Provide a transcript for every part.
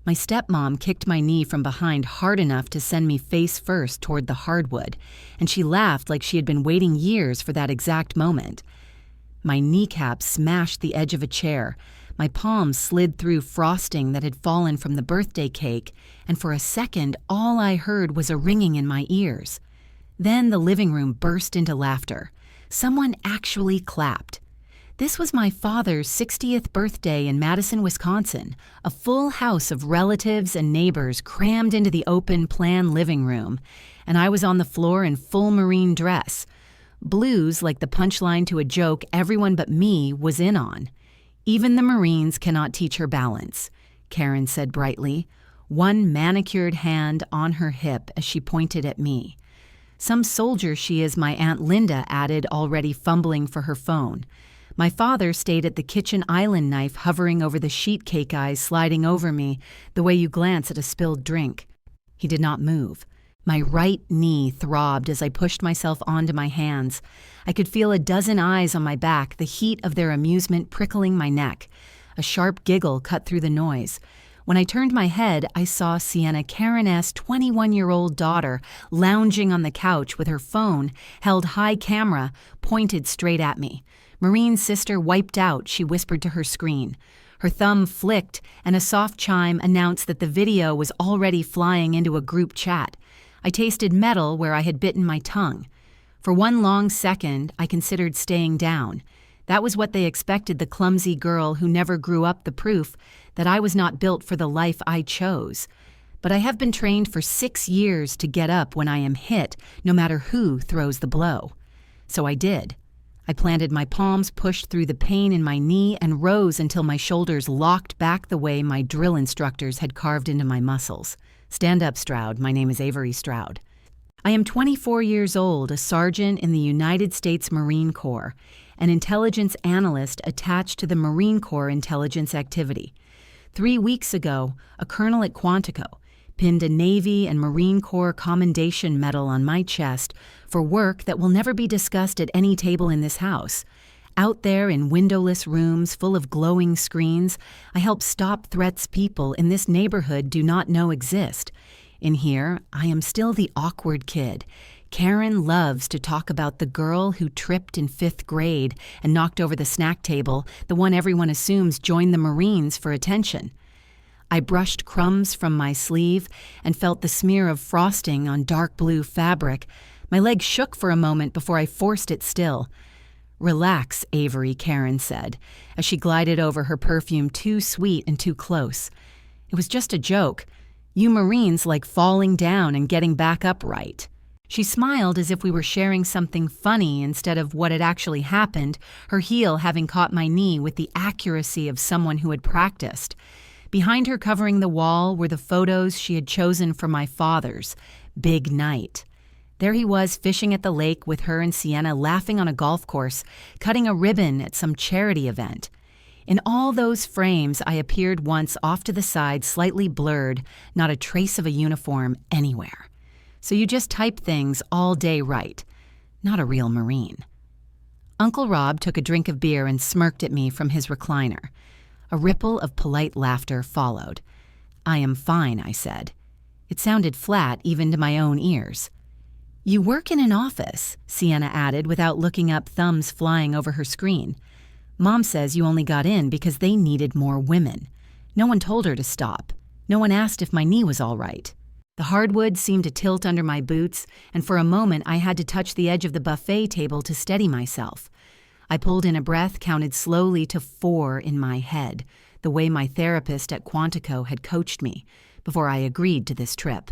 My stepmom kicked my knee from behind hard enough to send me face first toward the hardwood, and she laughed like she had been waiting years for that exact moment. My kneecap smashed the edge of a chair, my palm slid through frosting that had fallen from the birthday cake, and for a second all I heard was a ringing in my ears. Then the living room burst into laughter. Someone actually clapped. This was my father's 60th birthday in Madison, Wisconsin, a full house of relatives and neighbors crammed into the open-plan living room, and I was on the floor in full Marine dress. Blues like the punchline to a joke everyone but me was in on. "Even the Marines cannot teach her balance," Karen said brightly, one manicured hand on her hip as she pointed at me. "Some soldier she is," my Aunt Linda added, already fumbling for her phone. My father stayed at the kitchen island knife hovering over the sheet cake eyes sliding over me, the way you glance at a spilled drink. He did not move. My right knee throbbed as I pushed myself onto my hands. I could feel a dozen eyes on my back, the heat of their amusement prickling my neck. A sharp giggle cut through the noise. When I turned my head, I saw Sienna Karen's 21-year-old daughter lounging on the couch with her phone, held high camera, pointed straight at me. "Marine's sister wiped out," she whispered to her screen. Her thumb flicked, and a soft chime announced that the video was already flying into a group chat. I tasted metal where I had bitten my tongue. For one long second, I considered staying down. That was what they expected the clumsy girl who never grew up, the proof that I was not built for the life I chose. But I have been trained for 6 years to get up when I am hit, no matter who throws the blow. So I did. I planted my palms, pushed through the pain in my knee, and rose until my shoulders locked back the way my drill instructors had carved into my muscles. "Stand up, Stroud. My name is Avery Stroud. I am 24 years old, a sergeant in the United States Marine Corps, an intelligence analyst attached to the Marine Corps intelligence activity. 3 weeks ago, a colonel at Quantico pinned a Navy and Marine Corps Commendation Medal on my chest for work that will never be discussed at any table in this house. Out there in windowless rooms full of glowing screens, I help stop threats people in this neighborhood do not know exist. In here, I am still the awkward kid. Karen loves to talk about the girl who tripped in 5th grade and knocked over the snack table, the one everyone assumes joined the Marines for attention. I brushed crumbs from my sleeve and felt the smear of frosting on dark blue fabric. My leg shook for a moment before I forced it still. "Relax, Avery," Karen said, as she glided over her perfume too sweet and too close. "It was just a joke. You Marines like falling down and getting back up right." She smiled as if we were sharing something funny instead of what had actually happened, her heel having caught my knee with the accuracy of someone who had practiced. Behind her, covering the wall, were the photos she had chosen for my father's big night. There he was fishing at the lake with her and Sienna, laughing on a golf course, cutting a ribbon at some charity event. In all those frames, I appeared once off to the side, slightly blurred, not a trace of a uniform anywhere. So you just type things all day right. Not a real Marine. Uncle Rob took a drink of beer and smirked at me from his recliner. A ripple of polite laughter followed. "I am fine," I said. It sounded flat even to my own ears. "You work in an office," Sienna added without looking up, thumbs flying over her screen. "Mom says you only got in because they needed more women. No one told her to stop. No one asked if my knee was all right." The hardwood seemed to tilt under my boots, and for a moment I had to touch the edge of the buffet table to steady myself. I pulled in a breath, counted slowly to 4 in my head, the way my therapist at Quantico had coached me, before I agreed to this trip.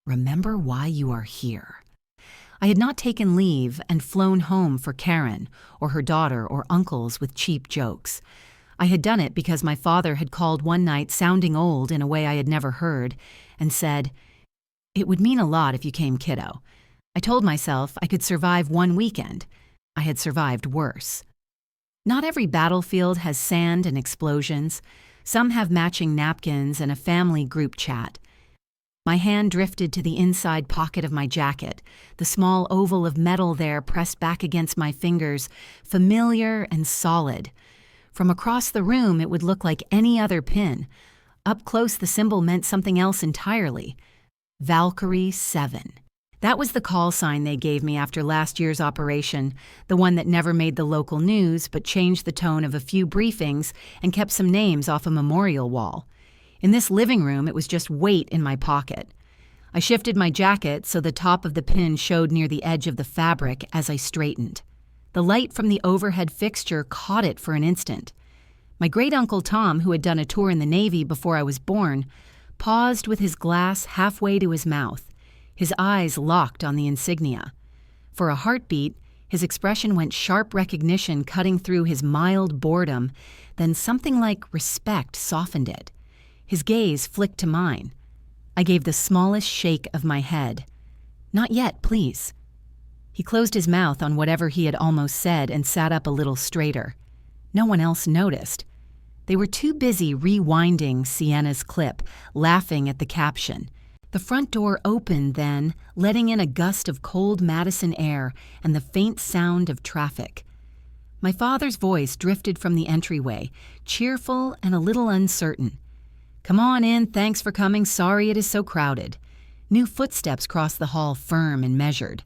"Remember why you are here." I had not taken leave and flown home for Karen, or her daughter, or uncles with cheap jokes. I had done it because my father had called one night sounding old in a way I had never heard, and said, "It would mean a lot if you came, kiddo." I told myself I could survive one weekend. I had survived worse. Not every battlefield has sand and explosions. Some have matching napkins and a family group chat. My hand drifted to the inside pocket of my jacket, the small oval of metal there pressed back against my fingers, familiar and solid. From across the room, it would look like any other pin, Up close, the symbol meant something else entirely. Valkyrie 7. That was the call sign they gave me after last year's operation, the one that never made the local news but changed the tone of a few briefings and kept some names off a memorial wall. In this living room, it was just weight in my pocket. I shifted my jacket so the top of the pin showed near the edge of the fabric as I straightened. The light from the overhead fixture caught it for an instant. My great-uncle Tom, who had done a tour in the Navy before I was born, paused with his glass halfway to his mouth, his eyes locked on the insignia. For a heartbeat, his expression went sharp recognition cutting through his mild boredom, then something like respect softened it. His gaze flicked to mine. I gave the smallest shake of my head. "Not yet, please." He closed his mouth on whatever he had almost said and sat up a little straighter. No one else noticed. They were too busy rewinding Sienna's clip, laughing at the caption. The front door opened then, letting in a gust of cold Madison air and the faint sound of traffic. My father's voice drifted from the entryway, cheerful and a little uncertain. "Come on in, thanks for coming, sorry it is so crowded." New footsteps crossed the hall, firm and measured.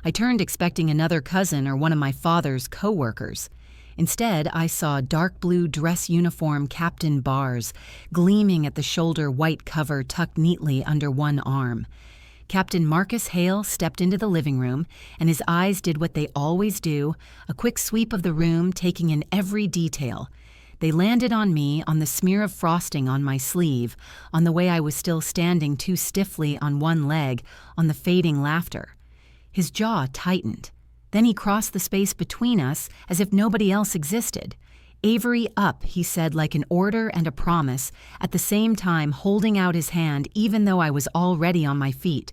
I turned expecting another cousin or one of my father's co-workers. Instead, I saw dark blue dress uniform Captain Bars, gleaming at the shoulder white cover tucked neatly under one arm. Captain Marcus Hale stepped into the living room, and his eyes did what they always do, a quick sweep of the room, taking in every detail. They landed on me, on the smear of frosting on my sleeve, on the way I was still standing too stiffly on one leg, on the fading laughter. His jaw tightened. Then he crossed the space between us as if nobody else existed. "Avery, up," he said like an order and a promise, at the same time holding out his hand even though I was already on my feet.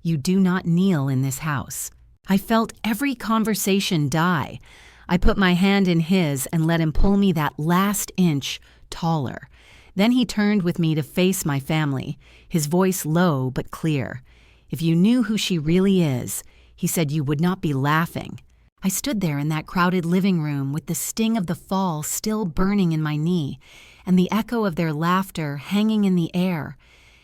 "You do not kneel in this house." I felt every conversation die. I put my hand in his and let him pull me that last inch taller. Then he turned with me to face my family, his voice low but clear. "If you knew who she really is," he said, "you would not be laughing." I stood there in that crowded living room with the sting of the fall still burning in my knee and the echo of their laughter hanging in the air.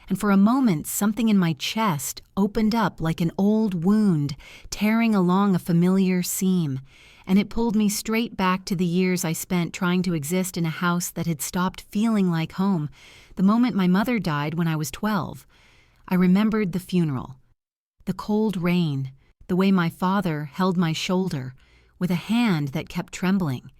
And for a moment, something in my chest opened up like an old wound tearing along a familiar seam, and it pulled me straight back to the years I spent trying to exist in a house that had stopped feeling like home the moment my mother died when I was 12. I remembered the funeral, the cold rain, the way my father held my shoulder with a hand that kept trembling,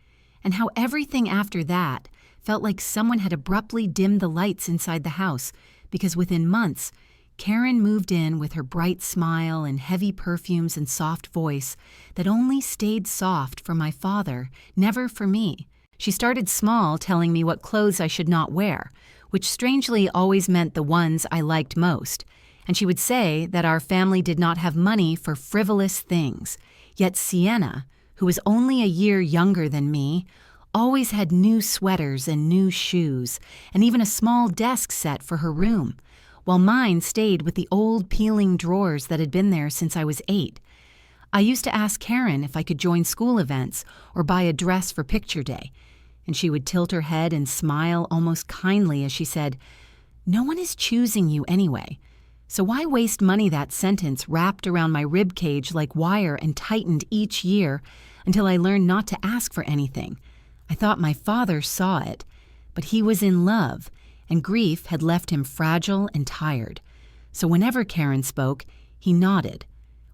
and how everything after that felt like someone had abruptly dimmed the lights inside the house because within months, Karen moved in with her bright smile and heavy perfumes and soft voice that only stayed soft for my father, never for me. She started small, telling me what clothes I should not wear, which strangely always meant the ones I liked most. And she would say that our family did not have money for frivolous things. Yet Sienna, who was only a year younger than me, always had new sweaters and new shoes, and even a small desk set for her room, while mine stayed with the old peeling drawers that had been there since I was 8. I used to ask Karen if I could join school events or buy a dress for picture day, and she would tilt her head and smile almost kindly as she said, "No one is choosing you anyway. So why waste money?" That sentence wrapped around my rib cage like wire and tightened each year until I learned not to ask for anything. I thought my father saw it, but he was in love, and grief had left him fragile and tired. So whenever Karen spoke, he nodded.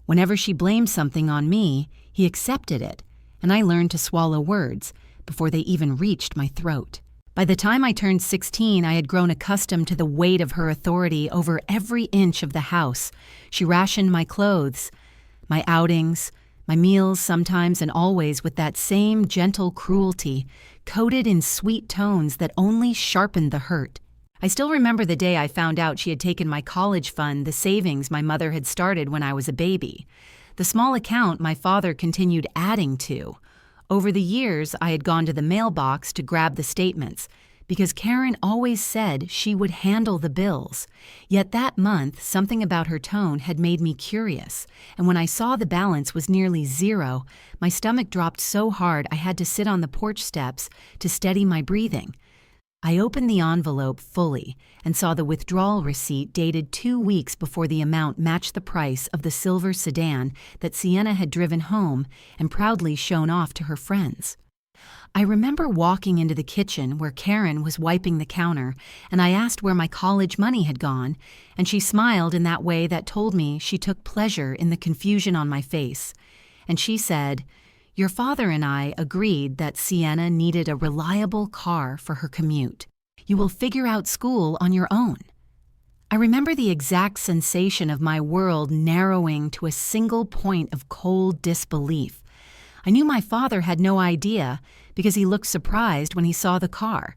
Whenever she blamed something on me, he accepted it, and I learned to swallow words before they even reached my throat. By the time I turned 16, I had grown accustomed to the weight of her authority over every inch of the house. She rationed my clothes, my outings, my meals sometimes and always with that same gentle cruelty, coded in sweet tones that only sharpened the hurt. I still remember the day I found out she had taken my college fund, the savings my mother had started when I was a baby. The small account my father continued adding to. Over the years, I had gone to the mailbox to grab the statements, because Karen always said she would handle the bills. Yet that month, something about her tone had made me curious, and when I saw the balance was nearly zero, my stomach dropped so hard I had to sit on the porch steps to steady my breathing. I opened the envelope fully and saw the withdrawal receipt dated 2 weeks before the amount matched the price of the silver sedan that Sienna had driven home and proudly shown off to her friends. I remember walking into the kitchen where Karen was wiping the counter, and I asked where my college money had gone, and she smiled in that way that told me she took pleasure in the confusion on my face. And she said, "Your father and I agreed that Sienna needed a reliable car for her commute. You will figure out school on your own." I remember the exact sensation of my world narrowing to a single point of cold disbelief. I knew my father had no idea because he looked surprised when he saw the car.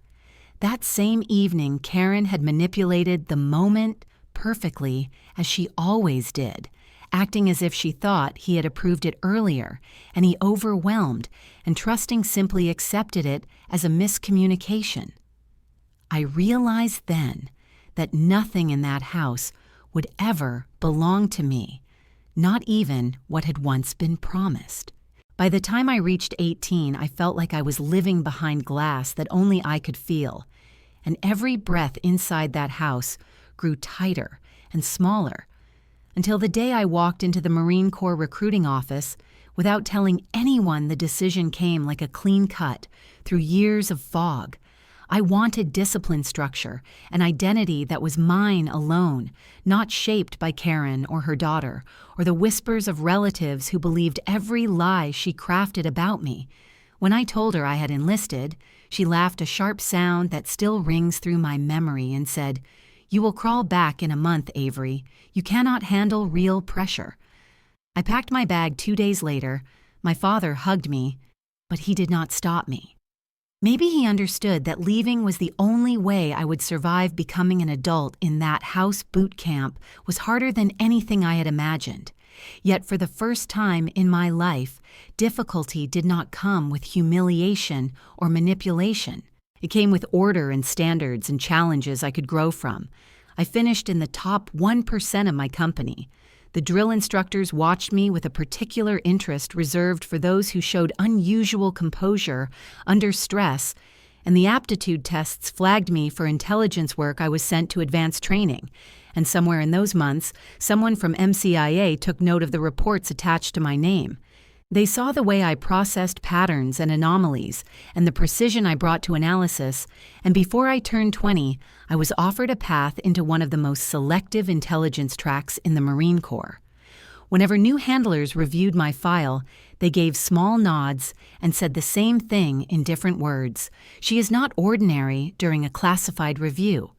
That same evening, Karen had manipulated the moment perfectly, as she always did, acting as if she thought he had approved it earlier, and he overwhelmed and trusting simply accepted it as a miscommunication. I realized then that nothing in that house would ever belong to me, not even what had once been promised. By the time I reached 18, I felt like I was living behind glass that only I could feel, and every breath inside that house grew tighter and smaller, until the day I walked into the Marine Corps recruiting office without telling anyone. The decision came like a clean cut through years of fog. I wanted discipline structure, an identity that was mine alone, not shaped by Karen or her daughter, or the whispers of relatives who believed every lie she crafted about me. When I told her I had enlisted, she laughed a sharp sound that still rings through my memory and said, "You will crawl back in a month, Avery. You cannot handle real pressure." I packed my bag 2 days later. My father hugged me, but he did not stop me. Maybe he understood that leaving was the only way I would survive becoming an adult in that house boot camp was harder than anything I had imagined. Yet for the first time in my life, difficulty did not come with humiliation or manipulation. It came with order and standards and challenges I could grow from. I finished in the top 1% of my company. The drill instructors watched me with a particular interest reserved for those who showed unusual composure under stress, and the aptitude tests flagged me for intelligence work. I was sent to advanced training, and somewhere in those months, someone from MCIA took note of the reports attached to my name. They saw the way I processed patterns and anomalies and the precision I brought to analysis, and before I turned 20, I was offered a path into one of the most selective intelligence tracks in the Marine Corps. Whenever new handlers reviewed my file, they gave small nods and said the same thing in different words. "She is not ordinary," during a classified review.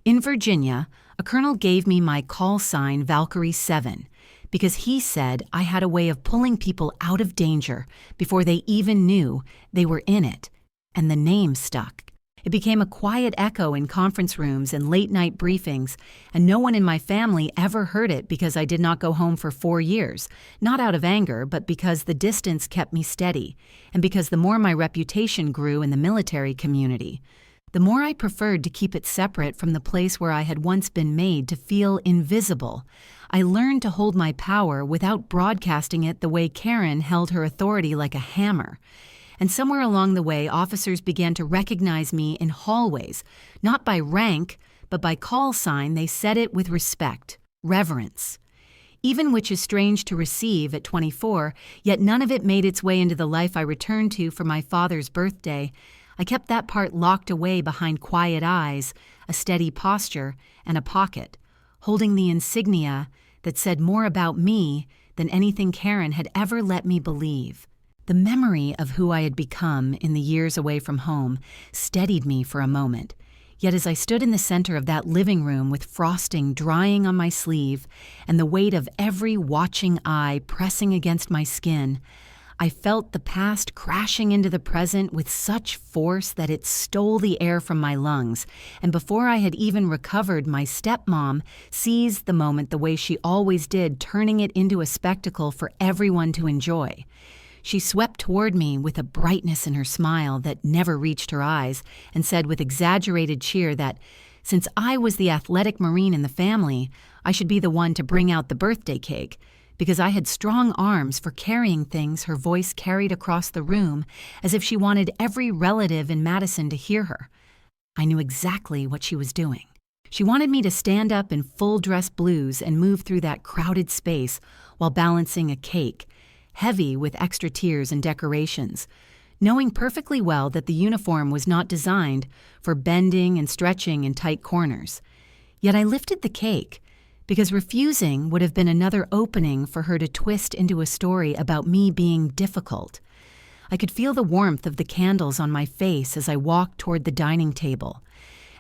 In Virginia, a colonel gave me my call sign Valkyrie 7, because he said I had a way of pulling people out of danger before they even knew they were in it, and the name stuck. It became a quiet echo in conference rooms and late-night briefings, and no one in my family ever heard it because I did not go home for 4 years, not out of anger, but because the distance kept me steady, and because the more my reputation grew in the military community, the more I preferred to keep it separate from the place where I had once been made to feel invisible. I learned to hold my power without broadcasting it the way Karen held her authority like a hammer. And somewhere along the way, officers began to recognize me in hallways, not by rank, but by call sign. They said it with respect, reverence. Even which is strange to receive at 24, yet none of it made its way into the life I returned to for my father's birthday. I kept that part locked away behind quiet eyes, a steady posture, and a pocket, holding the insignia that said more about me than anything Karen had ever let me believe. The memory of who I had become in the years away from home steadied me for a moment. Yet as I stood in the center of that living room with frosting drying on my sleeve and the weight of every watching eye pressing against my skin, I felt the past crashing into the present with such force that it stole the air from my lungs, and before I had even recovered, my stepmom seized the moment the way she always did, turning it into a spectacle for everyone to enjoy. She swept toward me with a brightness in her smile that never reached her eyes, and said with exaggerated cheer that, since I was the athletic Marine in the family, I should be the one to bring out the birthday cake, because I had strong arms for carrying things. Her voice carried across the room as if she wanted every relative in Madison to hear her. I knew exactly what she was doing. She wanted me to stand up in full dress blues and move through that crowded space while balancing a cake, heavy with extra tiers and decorations, knowing perfectly well that the uniform was not designed for bending and stretching in tight corners. Yet I lifted the cake, because refusing would have been another opening for her to twist into a story about me being difficult. I could feel the warmth of the candles on my face as I walked toward the dining table,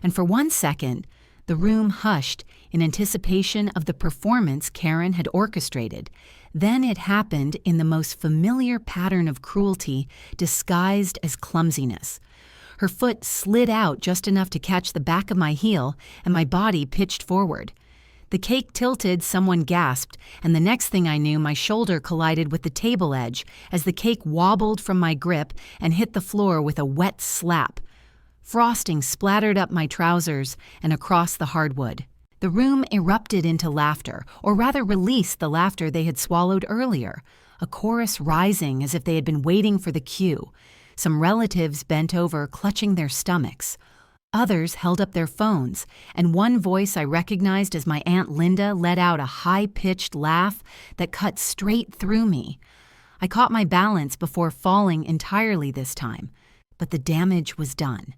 and for 1 second, the room hushed in anticipation of the performance Karen had orchestrated. Then it happened in the most familiar pattern of cruelty disguised as clumsiness. Her foot slid out just enough to catch the back of my heel, and my body pitched forward. The cake tilted, someone gasped, and the next thing I knew, my shoulder collided with the table edge as the cake wobbled from my grip and hit the floor with a wet slap. Frosting splattered up my trousers and across the hardwood. The room erupted into laughter, or rather released the laughter they had swallowed earlier, a chorus rising as if they had been waiting for the cue. Some relatives bent over, clutching their stomachs. Others held up their phones, and one voice I recognized as my Aunt Linda let out a high-pitched laugh that cut straight through me. I caught my balance before falling entirely this time, but the damage was done.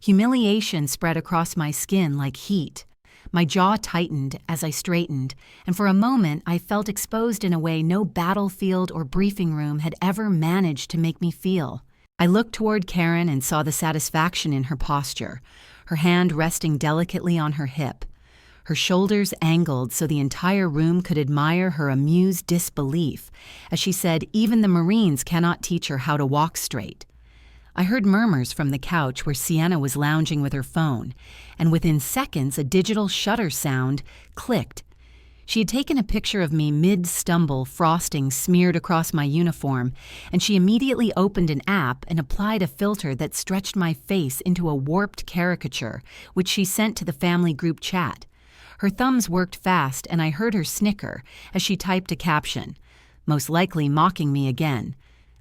Humiliation spread across my skin like heat. My jaw tightened as I straightened, and for a moment I felt exposed in a way no battlefield or briefing room had ever managed to make me feel. I looked toward Karen and saw the satisfaction in her posture, her hand resting delicately on her hip, her shoulders angled so the entire room could admire her amused disbelief, as she said, "Even the Marines cannot teach her how to walk straight." I heard murmurs from the couch where Sienna was lounging with her phone, and within seconds a digital shutter sound clicked. She had taken a picture of me mid-stumble, frosting smeared across my uniform, and she immediately opened an app and applied a filter that stretched my face into a warped caricature, which she sent to the family group chat. Her thumbs worked fast, and I heard her snicker as she typed a caption, most likely mocking me again.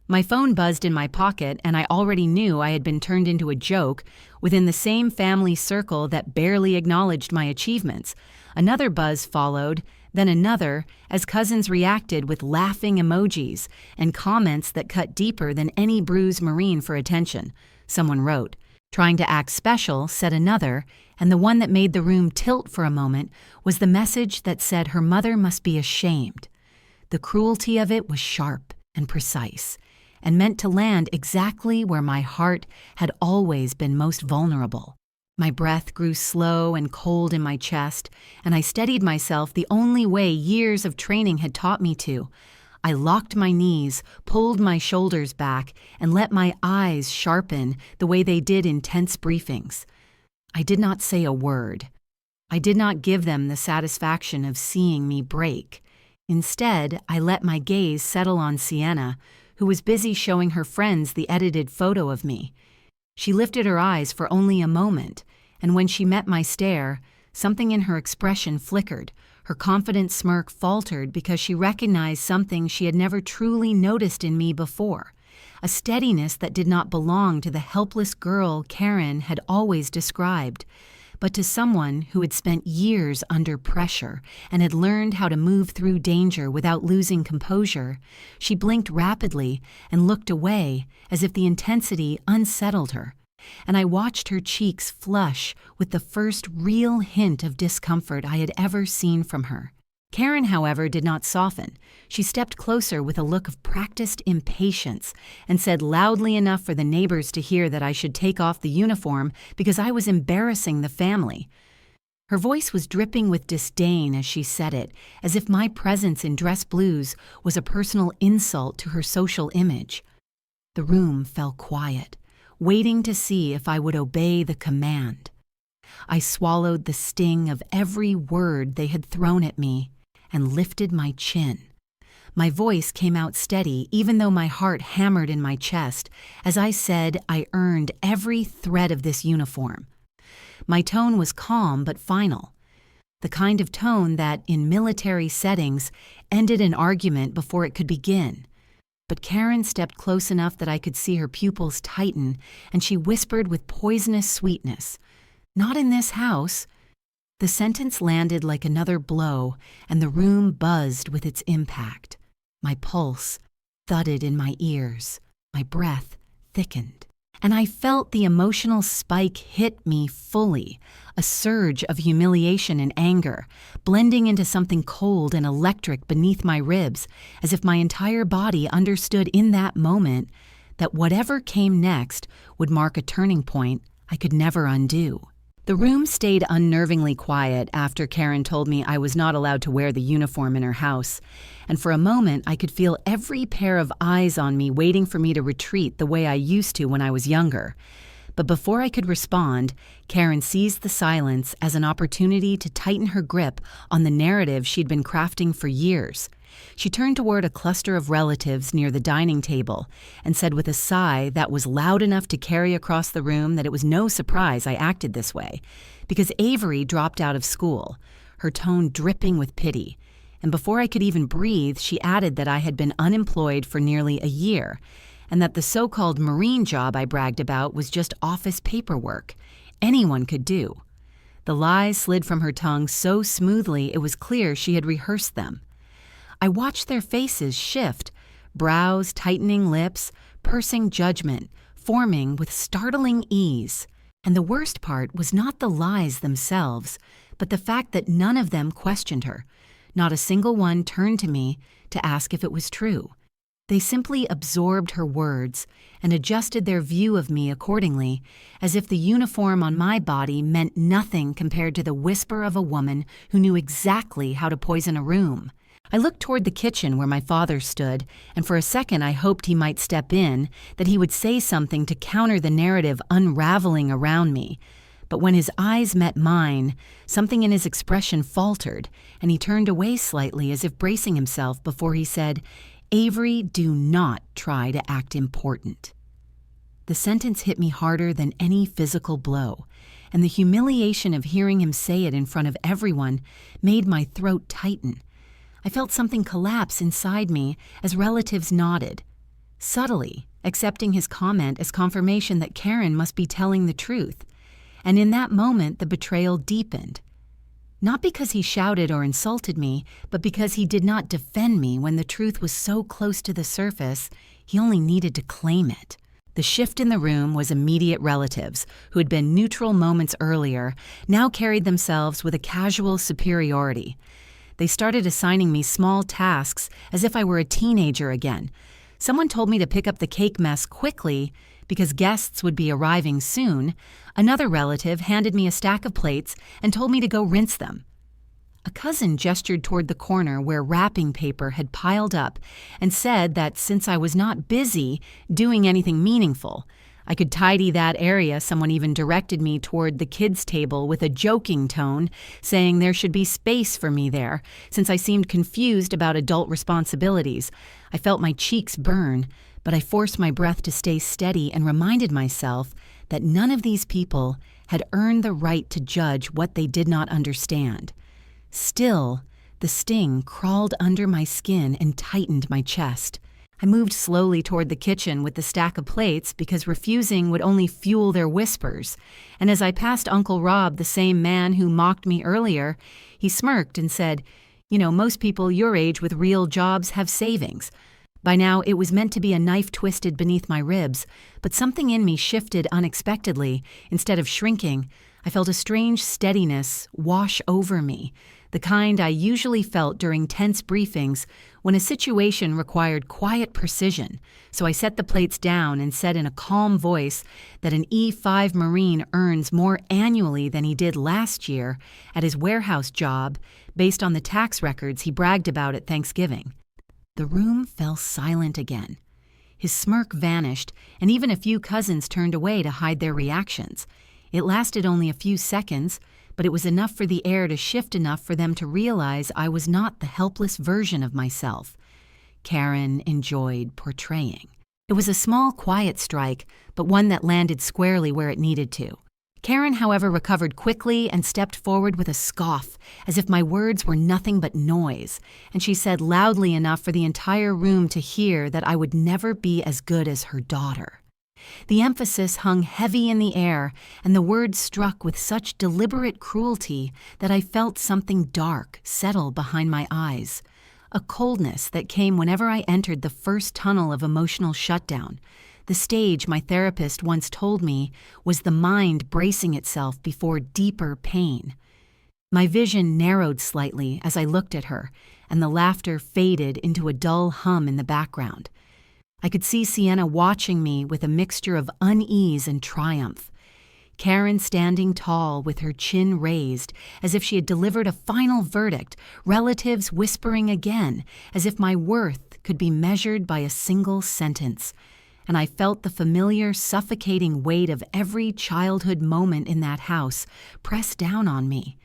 My phone buzzed in my pocket, and I already knew I had been turned into a joke within the same family circle that barely acknowledged my achievements. Another buzz followed, then another, as cousins reacted with laughing emojis and comments that cut deeper than any bruised Marine for attention. Someone wrote. Trying to act special, said another, and the one that made the room tilt for a moment was the message that said her mother must be ashamed. The cruelty of it was sharp and precise, and meant to land exactly where my heart had always been most vulnerable. My breath grew slow and cold in my chest, and I steadied myself the only way years of training had taught me to. I locked my knees, pulled my shoulders back, and let my eyes sharpen the way they did in tense briefings. I did not say a word. I did not give them the satisfaction of seeing me break. Instead, I let my gaze settle on Sienna, who was busy showing her friends the edited photo of me. She lifted her eyes for only a moment, and when she met my stare, something in her expression flickered. Her confident smirk faltered because she recognized something she had never truly noticed in me before, a steadiness that did not belong to the helpless girl Karen had always described, but to someone who had spent years under pressure and had learned how to move through danger without losing composure. She blinked rapidly and looked away as if the intensity unsettled her, and I watched her cheeks flush with the first real hint of discomfort I had ever seen from her. Karen, however, did not soften. She stepped closer with a look of practiced impatience and said loudly enough for the neighbors to hear that I should take off the uniform because I was embarrassing the family. Her voice was dripping with disdain as she said it, as if my presence in dress blues was a personal insult to her social image. The room fell quiet, waiting to see if I would obey the command. I swallowed the sting of every word they had thrown at me and lifted my chin. My voice came out steady, even though my heart hammered in my chest, as I said I earned every thread of this uniform. My tone was calm but final, the kind of tone that, in military settings, ended an argument before it could begin. But Karen stepped close enough that I could see her pupils tighten, and she whispered with poisonous sweetness, Not in this house." The sentence landed like another blow, and the room buzzed with its impact. My pulse thudded in my ears, my breath thickened, and I felt the emotional spike hit me fully, a surge of humiliation and anger, blending into something cold and electric beneath my ribs, as if my entire body understood in that moment that whatever came next would mark a turning point I could never undo. The room stayed unnervingly quiet after Karen told me I was not allowed to wear the uniform in her house, and for a moment I could feel every pair of eyes on me waiting for me to retreat the way I used to when I was younger. But before I could respond, Karen seized the silence as an opportunity to tighten her grip on the narrative she'd been crafting for years. She turned toward a cluster of relatives near the dining table and said with a sigh that was loud enough to carry across the room that it was no surprise I acted this way, because Avery dropped out of school, her tone dripping with pity. And before I could even breathe, she added that I had been unemployed for nearly a year, and that the so-called Marine job I bragged about was just office paperwork anyone could do. The lies slid from her tongue so smoothly it was clear she had rehearsed them. I watched their faces shift, brows tightening, lips pursing judgment, forming with startling ease. And the worst part was not the lies themselves, but the fact that none of them questioned her. Not a single one turned to me to ask if it was true. They simply absorbed her words and adjusted their view of me accordingly, as if the uniform on my body meant nothing compared to the whisper of a woman who knew exactly how to poison a room. I looked toward the kitchen where my father stood, and for a second I hoped he might step in, that he would say something to counter the narrative unraveling around me. But when his eyes met mine, something in his expression faltered, and he turned away slightly as if bracing himself before he said, "Avery, do not try to act important." The sentence hit me harder than any physical blow, and the humiliation of hearing him say it in front of everyone made my throat tighten. I felt something collapse inside me as relatives nodded, subtly accepting his comment as confirmation that Karen must be telling the truth. And in that moment, the betrayal deepened. Not because he shouted or insulted me, but because he did not defend me when the truth was so close to the surface, he only needed to claim it. The shift in the room was immediate relatives, who had been neutral moments earlier, now carried themselves with a casual superiority. They started assigning me small tasks as if I were a teenager again. Someone told me to pick up the cake mess quickly because guests would be arriving soon. Another relative handed me a stack of plates and told me to go rinse them. A cousin gestured toward the corner where wrapping paper had piled up and said that since I was not busy doing anything meaningful, I could tidy that area. Someone even directed me toward the kids' table with a joking tone, saying there should be space for me there, since I seemed confused about adult responsibilities. I felt my cheeks burn, but I forced my breath to stay steady and reminded myself that none of these people had earned the right to judge what they did not understand. Still, the sting crawled under my skin and tightened my chest. I moved slowly toward the kitchen with the stack of plates because refusing would only fuel their whispers, and as I passed Uncle Rob, the same man who mocked me earlier, he smirked and said, "You know, most people your age with real jobs have savings." By now, it was meant to be a knife twisted beneath my ribs, but something in me shifted unexpectedly. Instead of shrinking, I felt a strange steadiness wash over me, the kind I usually felt during tense briefings when a situation required quiet precision. So I set the plates down and said in a calm voice that an E5 Marine earns more annually than he did last year at his warehouse job based on the tax records he bragged about at Thanksgiving. The room fell silent again. His smirk vanished, and even a few cousins turned away to hide their reactions. It lasted only a few seconds, but it was enough for the air to shift enough for them to realize I was not the helpless version of myself Karen enjoyed portraying. It was a small, quiet strike, but one that landed squarely where it needed to. Karen, however, recovered quickly and stepped forward with a scoff, as if my words were nothing but noise, and she said loudly enough for the entire room to hear that I would never be as good as her daughter. The emphasis hung heavy in the air, and the words struck with such deliberate cruelty that I felt something dark settle behind my eyes, a coldness that came whenever I entered the first tunnel of emotional shutdown. The stage, my therapist once told me, was the mind bracing itself before deeper pain. My vision narrowed slightly as I looked at her, and the laughter faded into a dull hum in the background. I could see Sienna watching me with a mixture of unease and triumph. Karen standing tall with her chin raised, as if she had delivered a final verdict, relatives whispering again, as if my worth could be measured by a single sentence. And I felt the familiar, suffocating weight of every childhood moment in that house press down on me.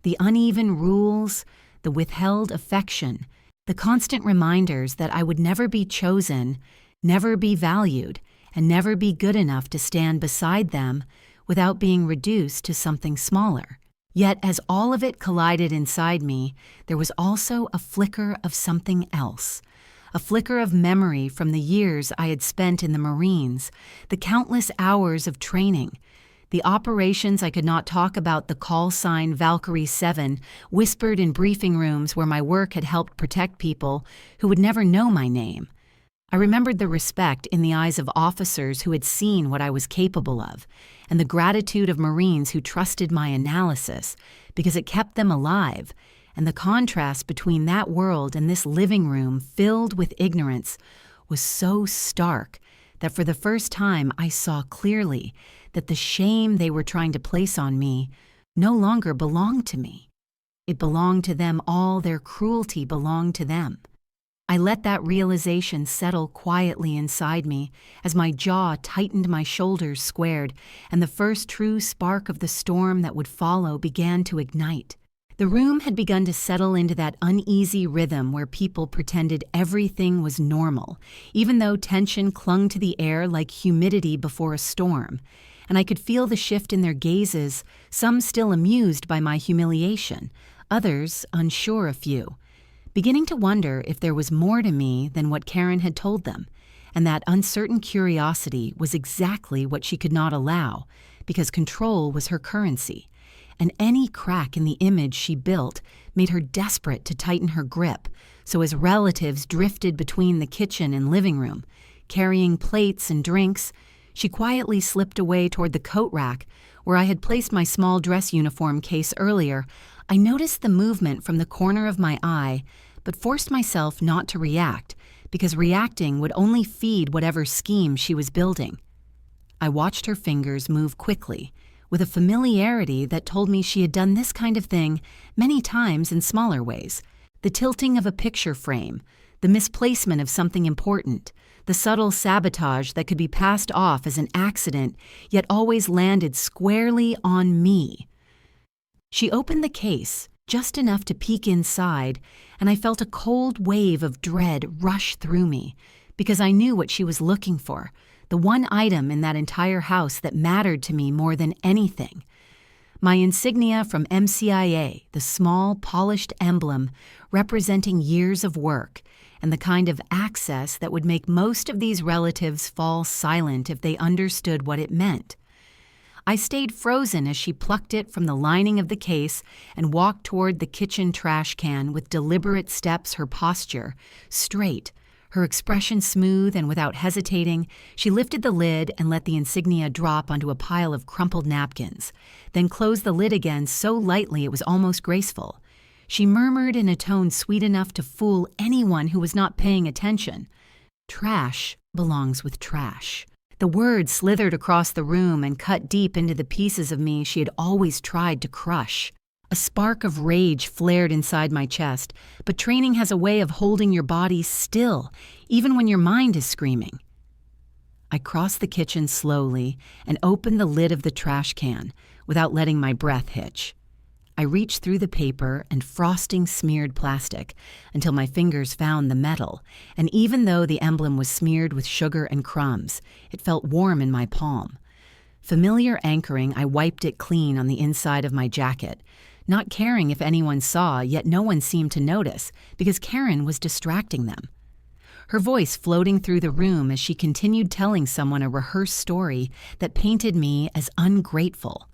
The uneven rules, the withheld affection, the constant reminders that I would never be chosen, never be valued, and never be good enough to stand beside them without being reduced to something smaller. Yet as all of it collided inside me, there was also a flicker of something else. A flicker of memory from the years I had spent in the Marines, the countless hours of training, the operations I could not talk about, the call sign Valkyrie 7, whispered in briefing rooms where my work had helped protect people who would never know my name. I remembered the respect in the eyes of officers who had seen what I was capable of, and the gratitude of Marines who trusted my analysis because it kept them alive, and the contrast between that world and this living room filled with ignorance was so stark that for the first time I saw clearly that the shame they were trying to place on me no longer belonged to me. It belonged to them all, their cruelty belonged to them. I let that realization settle quietly inside me as my jaw tightened, my shoulders squared, and the first true spark of the storm that would follow began to ignite. The room had begun to settle into that uneasy rhythm where people pretended everything was normal, even though tension clung to the air like humidity before a storm, and I could feel the shift in their gazes, some still amused by my humiliation, others unsure a few, beginning to wonder if there was more to me than what Karen had told them, and that uncertain curiosity was exactly what she could not allow, because control was her currency, and any crack in the image she built made her desperate to tighten her grip, so as relatives drifted between the kitchen and living room, carrying plates and drinks, she quietly slipped away toward the coat rack where I had placed my small dress uniform case earlier. I noticed the movement from the corner of my eye, but forced myself not to react, because reacting would only feed whatever scheme she was building. I watched her fingers move quickly, with a familiarity that told me she had done this kind of thing many times in smaller ways. The tilting of a picture frame, the misplacement of something important, the subtle sabotage that could be passed off as an accident, yet always landed squarely on me. She opened the case, just enough to peek inside, and I felt a cold wave of dread rush through me, because I knew what she was looking for, the one item in that entire house that mattered to me more than anything. My insignia from MCIA, the small, polished emblem representing years of work, and the kind of access that would make most of these relatives fall silent if they understood what it meant. I stayed frozen as she plucked it from the lining of the case and walked toward the kitchen trash can with deliberate steps, her posture straight, her expression smooth, and without hesitating, she lifted the lid and let the insignia drop onto a pile of crumpled napkins, then closed the lid again so lightly it was almost graceful. She murmured in a tone sweet enough to fool anyone who was not paying attention, "Trash belongs with trash." The word slithered across the room and cut deep into the pieces of me she had always tried to crush. A spark of rage flared inside my chest, but training has a way of holding your body still, even when your mind is screaming. I crossed the kitchen slowly and opened the lid of the trash can without letting my breath hitch. I reached through the paper and frosting-smeared plastic until my fingers found the metal, and even though the emblem was smeared with sugar and crumbs, it felt warm in my palm. Familiar anchoring, I wiped it clean on the inside of my jacket, not caring if anyone saw, yet no one seemed to notice, because Karen was distracting them. her voice floating through the room as she continued telling someone a rehearsed story that painted me as ungrateful.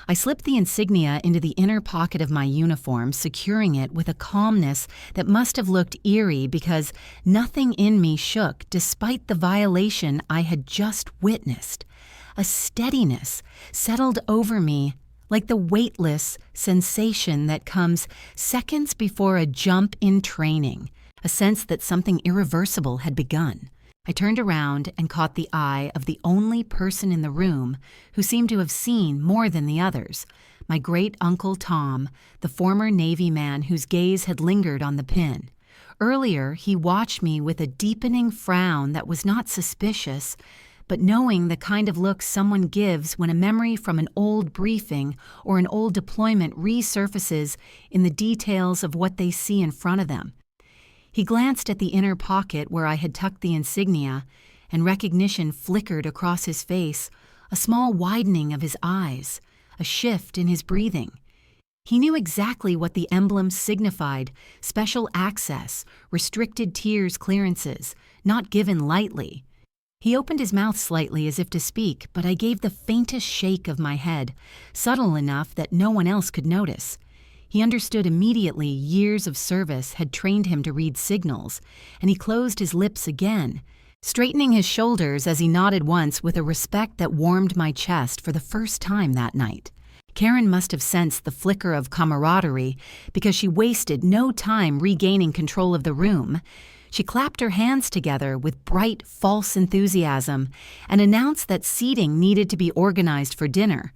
I slipped the insignia into the inner pocket of my uniform, securing it with a calmness that must have looked eerie because nothing in me shook despite the violation I had just witnessed. A steadiness settled over me like the weightless sensation that comes seconds before a jump in training, a sense that something irreversible had begun. I turned around and caught the eye of the only person in the room who seemed to have seen more than the others, my great-uncle Tom, the former Navy man whose gaze had lingered on the pin. Earlier, he watched me with a deepening frown that was not suspicious, but knowing the kind of look someone gives when a memory from an old briefing or an old deployment resurfaces in the details of what they see in front of them. He glanced at the inner pocket where I had tucked the insignia, and recognition flickered across his face, a small widening of his eyes, a shift in his breathing. He knew exactly what the emblem signified: special access, restricted tiers clearances, not given lightly. He opened his mouth slightly as if to speak, but I gave the faintest shake of my head, subtle enough that no one else could notice. He understood immediately years of service had trained him to read signals, and he closed his lips again, straightening his shoulders as he nodded once with a respect that warmed my chest for the first time that night. Karen must have sensed the flicker of camaraderie because she wasted no time regaining control of the room. She clapped her hands together with bright, false enthusiasm and announced that seating needed to be organized for dinner.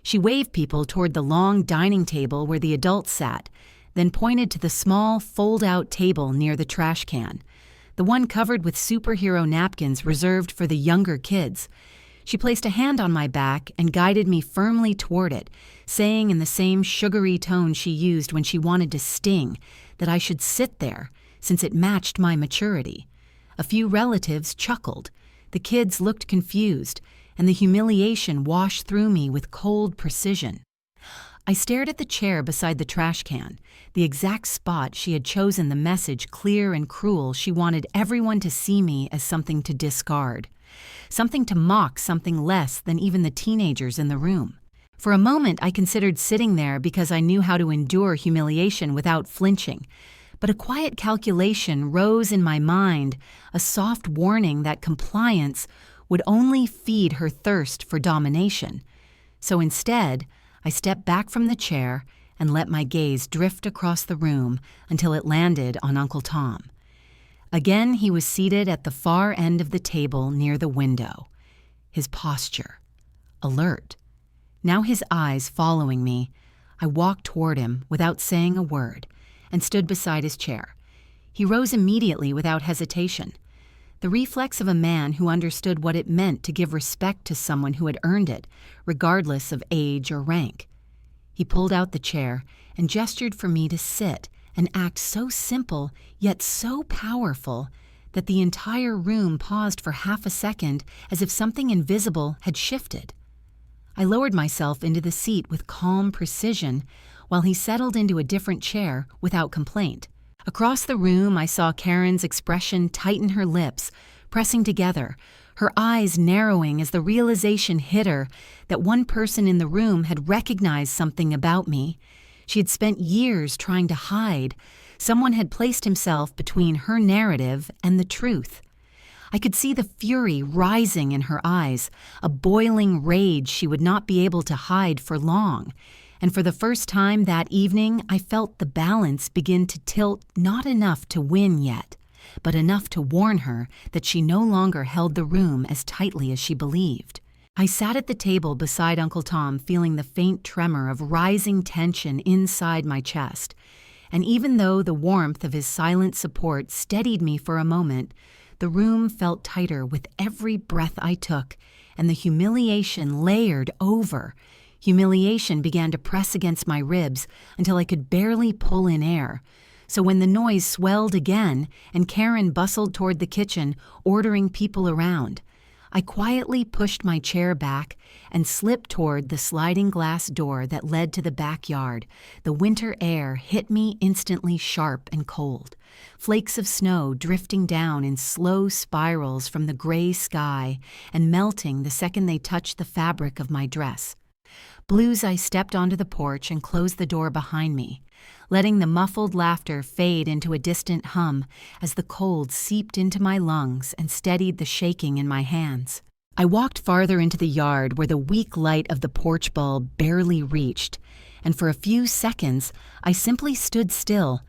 She waved people toward the long dining table where the adults sat, then pointed to the small, fold-out table near the trash can, the one covered with superhero napkins reserved for the younger kids. She placed a hand on my back and guided me firmly toward it, saying in the same sugary tone she used when she wanted to sting that I should sit there, since it matched my maturity. A few relatives chuckled. The kids looked confused, and the humiliation washed through me with cold precision. I stared at the chair beside the trash can, the exact spot she had chosen the message clear and cruel she wanted everyone to see me as something to discard, something to mock something less than even the teenagers in the room. For a moment I considered sitting there because I knew how to endure humiliation without flinching, but a quiet calculation rose in my mind, a soft warning that compliance would only feed her thirst for domination. So instead, I stepped back from the chair and let my gaze drift across the room until it landed on Uncle Tom. Again, he was seated at the far end of the table near the window, his posture alert. Now his eyes following me, I walked toward him without saying a word and stood beside his chair. He rose immediately without hesitation, the reflex of a man who understood what it meant to give respect to someone who had earned it, regardless of age or rank. He pulled out the chair and gestured for me to sit, an act so simple yet so powerful that the entire room paused for half a second as if something invisible had shifted. I lowered myself into the seat with calm precision while he settled into a different chair without complaint. Across the room, I saw Karen's expression tighten her lips, pressing together, her eyes narrowing as the realization hit her that one person in the room had recognized something about me. She had spent years trying to hide. Someone had placed himself between her narrative and the truth. I could see the fury rising in her eyes, a boiling rage she would not be able to hide for long. And for the first time that evening, I felt the balance begin to tilt, not enough to win yet, but enough to warn her that she no longer held the room as tightly as she believed. I sat at the table beside Uncle Tom, feeling the faint tremor of rising tension inside my chest. And even though the warmth of his silent support steadied me for a moment, the room felt tighter with every breath I took, and the humiliation layered over. Humiliation began to press against my ribs until I could barely pull in air. So when the noise swelled again and Karen bustled toward the kitchen, ordering people around, I quietly pushed my chair back and slipped toward the sliding glass door that led to the backyard. The winter air hit me instantly sharp and cold. Flakes of snow drifting down in slow spirals from the gray sky and melting the second they touched the fabric of my dress. Blues, I stepped onto the porch and closed the door behind me, letting the muffled laughter fade into a distant hum as the cold seeped into my lungs and steadied the shaking in my hands. I walked farther into the yard where the weak light of the porch bulb barely reached, and for a few seconds I simply stood still,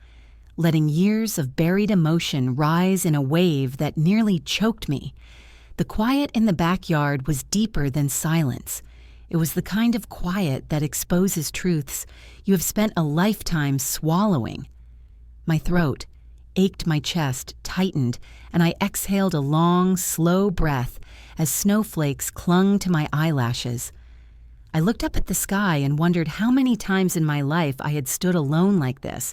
letting years of buried emotion rise in a wave that nearly choked me. The quiet in the backyard was deeper than silence. It was the kind of quiet that exposes truths you have spent a lifetime swallowing. My throat ached, my chest tightened, and I exhaled a long, slow breath as snowflakes clung to my eyelashes. I looked up at the sky and wondered how many times in my life I had stood alone like this,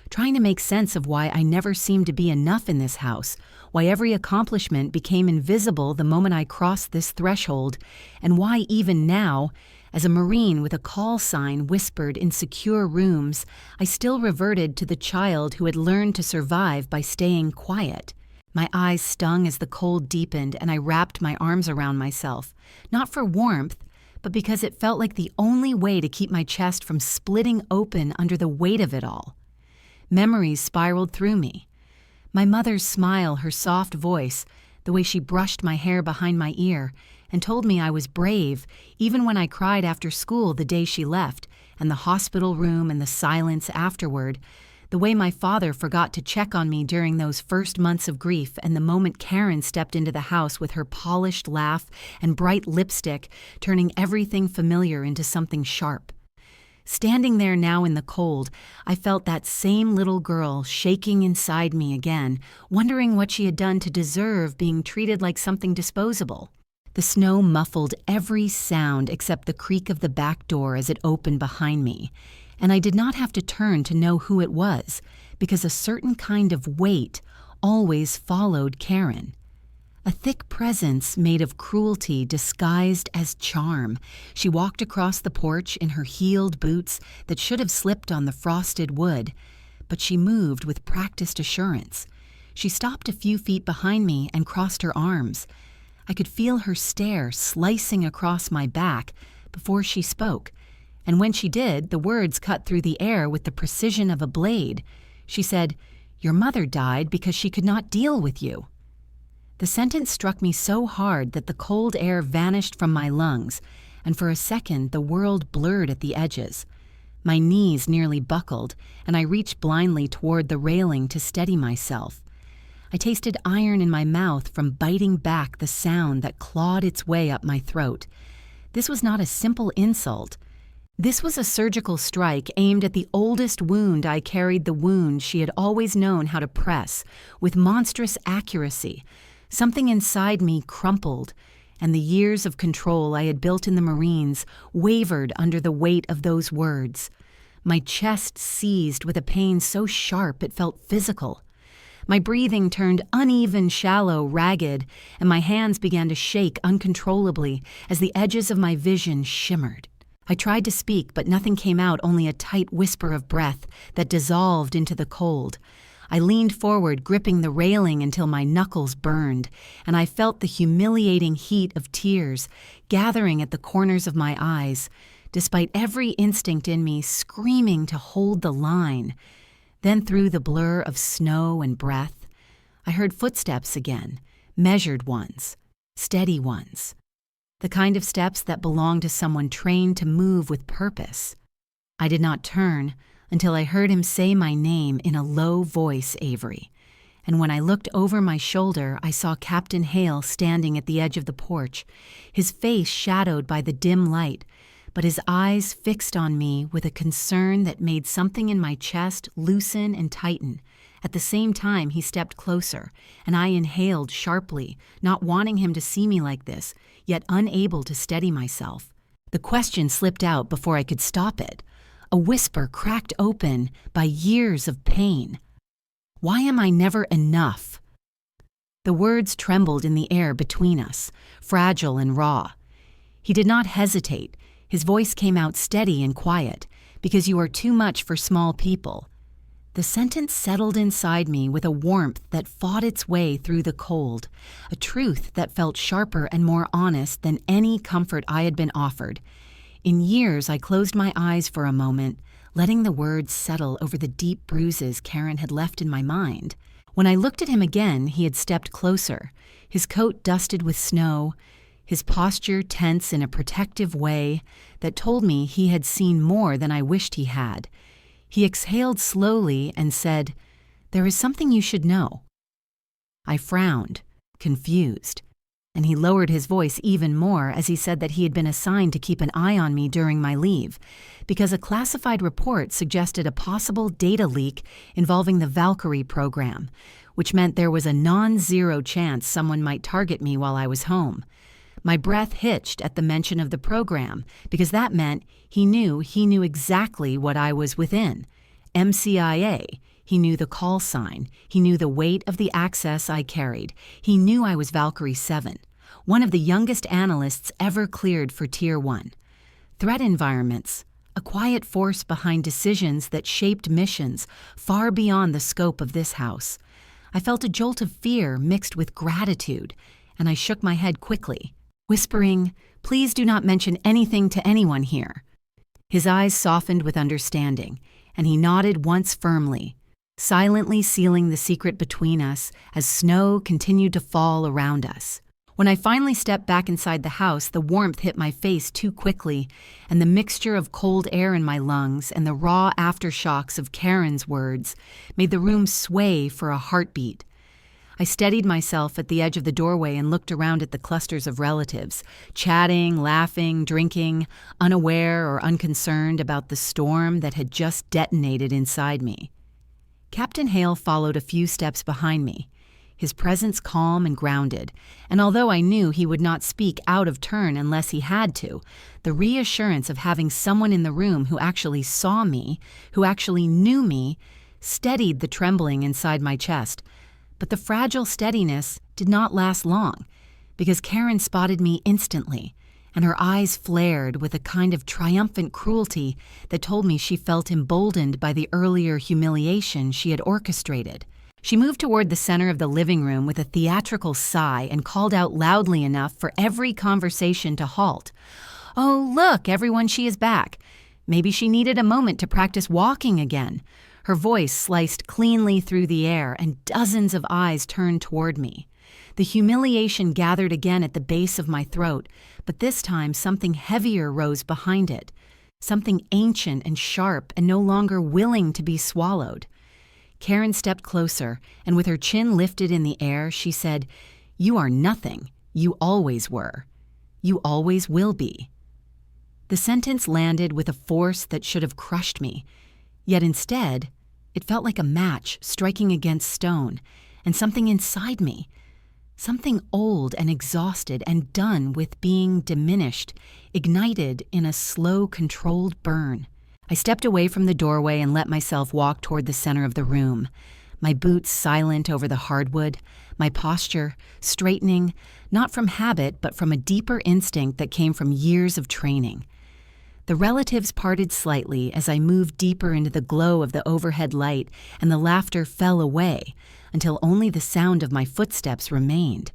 trying to make sense of why I never seemed to be enough in this house, why every accomplishment became invisible the moment I crossed this threshold, and why even now, as a Marine with a call sign whispered in secure rooms, I still reverted to the child who had learned to survive by staying quiet. My eyes stung as the cold deepened, and I wrapped my arms around myself, not for warmth, but because it felt like the only way to keep my chest from splitting open under the weight of it all. Memories spiraled through me. My mother's smile, her soft voice, the way she brushed my hair behind my ear and told me I was brave, even when I cried after school the day she left, and the hospital room and the silence afterward, the way my father forgot to check on me during those first months of grief, and the moment Karen stepped into the house with her polished laugh and bright lipstick, turning everything familiar into something sharp. Standing there now in the cold, I felt that same little girl shaking inside me again, wondering what she had done to deserve being treated like something disposable. The snow muffled every sound except the creak of the back door as it opened behind me, and I did not have to turn to know who it was, because a certain kind of weight always followed Karen. A thick presence made of cruelty disguised as charm. She walked across the porch in her heeled boots that should have slipped on the frosted wood, but she moved with practiced assurance. She stopped a few feet behind me and crossed her arms. I could feel her stare slicing across my back before she spoke, and when she did, the words cut through the air with the precision of a blade. She said, "Your mother died because she could not deal with you." The sentence struck me so hard that the cold air vanished from my lungs, and for a second the world blurred at the edges. My knees nearly buckled, and I reached blindly toward the railing to steady myself. I tasted iron in my mouth from biting back the sound that clawed its way up my throat. This was not a simple insult. This was a surgical strike aimed at the oldest wound I carried, the wound she had always known how to press, with monstrous accuracy. Something inside me crumpled, and the years of control I had built in the Marines wavered under the weight of those words. My chest seized with a pain so sharp it felt physical. My breathing turned uneven, shallow, ragged, and my hands began to shake uncontrollably as the edges of my vision shimmered. I tried to speak, but nothing came out, only a tight whisper of breath that dissolved into the cold. I leaned forward, gripping the railing until my knuckles burned, and I felt the humiliating heat of tears gathering at the corners of my eyes, despite every instinct in me screaming to hold the line. Then through the blur of snow and breath, I heard footsteps again, measured ones, steady ones, the kind of steps that belong to someone trained to move with purpose. I did not turn until I heard him say my name in a low voice, Avery, and when I looked over my shoulder, I saw Captain Hale standing at the edge of the porch, his face shadowed by the dim light, but his eyes fixed on me with a concern that made something in my chest loosen and tighten. At the same time, he stepped closer, and I inhaled sharply, not wanting him to see me like this, yet unable to steady myself. The question slipped out before I could stop it. A whisper cracked open by years of pain. Why am I never enough? The words trembled in the air between us, fragile and raw. He did not hesitate. His voice came out steady and quiet, because you are too much for small people. The sentence settled inside me with a warmth that fought its way through the cold, a truth that felt sharper and more honest than any comfort I had been offered. In years, I closed my eyes for a moment, letting the words settle over the deep bruises Karen had left in my mind. When I looked at him again, he had stepped closer, his coat dusted with snow, his posture tense in a protective way that told me he had seen more than I wished he had. He exhaled slowly and said, "There is something you should know." I frowned, confused, and he lowered his voice even more as he said that he had been assigned to keep an eye on me during my leave, because a classified report suggested a possible data leak involving the Valkyrie program, which meant there was a non-zero chance someone might target me while I was home. My breath hitched at the mention of the program, because that meant he knew exactly what I was within. MCIA. He knew the call sign. He knew the weight of the access I carried. He knew I was Valkyrie 7, one of the youngest analysts ever cleared for Tier 1. Threat environments, a quiet force behind decisions that shaped missions far beyond the scope of this house. I felt a jolt of fear mixed with gratitude, and I shook my head quickly, whispering, "Please do not mention anything to anyone here." His eyes softened with understanding, and he nodded once firmly, silently sealing the secret between us as snow continued to fall around us. When I finally stepped back inside the house, the warmth hit my face too quickly, and the mixture of cold air in my lungs and the raw aftershocks of Karen's words made the room sway for a heartbeat. I steadied myself at the edge of the doorway and looked around at the clusters of relatives, chatting, laughing, drinking, unaware or unconcerned about the storm that had just detonated inside me. Captain Hale followed a few steps behind me, his presence calm and grounded, and although I knew he would not speak out of turn unless he had to, the reassurance of having someone in the room who actually saw me, who actually knew me, steadied the trembling inside my chest. But the fragile steadiness did not last long, because Karen spotted me instantly, and her eyes flared with a kind of triumphant cruelty that told me she felt emboldened by the earlier humiliation she had orchestrated. She moved toward the center of the living room with a theatrical sigh and called out loudly enough for every conversation to halt. "Oh, look, everyone, she is back. Maybe she needed a moment to practice walking again." Her voice sliced cleanly through the air, and dozens of eyes turned toward me. The humiliation gathered again at the base of my throat, but this time something heavier rose behind it, something ancient and sharp and no longer willing to be swallowed. Karen stepped closer, and with her chin lifted in the air, she said, "You are nothing. You always were. You always will be." The sentence landed with a force that should have crushed me, yet instead, it felt like a match striking against stone, and something inside me, something old and exhausted and done with being diminished, ignited in a slow, controlled burn. I stepped away from the doorway and let myself walk toward the center of the room, my boots silent over the hardwood, my posture straightening, not from habit but from a deeper instinct that came from years of training. The relatives parted slightly as I moved deeper into the glow of the overhead light, and the laughter fell away until only the sound of my footsteps remained.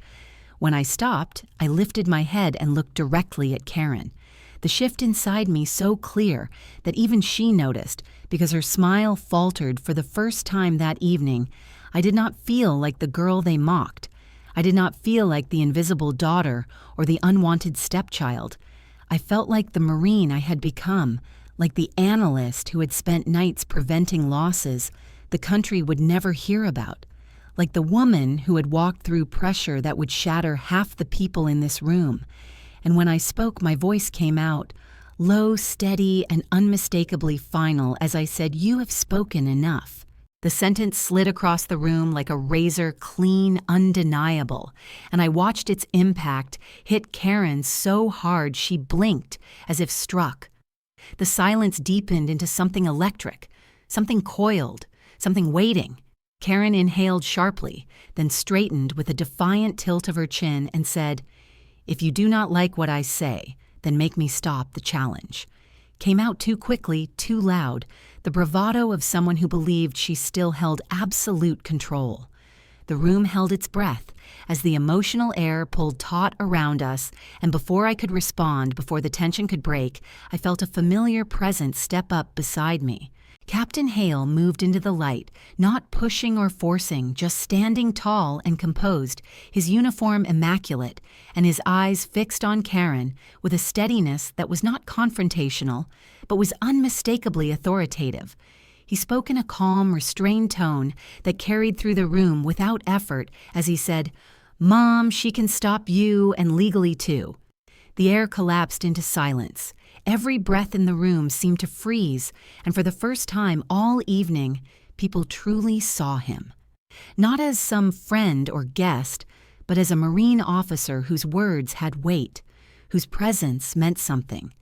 When I stopped, I lifted my head and looked directly at Karen, the shift inside me so clear that even she noticed, because her smile faltered for the first time that evening. I did not feel like the girl they mocked. I did not feel like the invisible daughter or the unwanted stepchild. I felt like the Marine I had become, like the analyst who had spent nights preventing losses the country would never hear about, like the woman who had walked through pressure that would shatter half the people in this room. And when I spoke, my voice came out, low, steady, and unmistakably final, as I said, "You have spoken enough." The sentence slid across the room like a razor, clean, undeniable, and I watched its impact hit Karen so hard she blinked as if struck. The silence deepened into something electric, something coiled, something waiting, Karen inhaled sharply, then straightened with a defiant tilt of her chin and said, "If you do not like what I say, then make me stop the challenge." Came out too quickly, too loud, the bravado of someone who believed she still held absolute control. The room held its breath as the emotional air pulled taut around us, and before I could respond, before the tension could break, I felt a familiar presence step up beside me. Captain Hale moved into the light, not pushing or forcing, just standing tall and composed, his uniform immaculate, and his eyes fixed on Karen with a steadiness that was not confrontational, but was unmistakably authoritative. He spoke in a calm, restrained tone that carried through the room without effort as he said, "Mom, she can stop you, and legally too." The air collapsed into silence. Every breath in the room seemed to freeze, and for the first time all evening, people truly saw him. Not as some friend or guest, but as a Marine officer whose words had weight, whose presence meant something,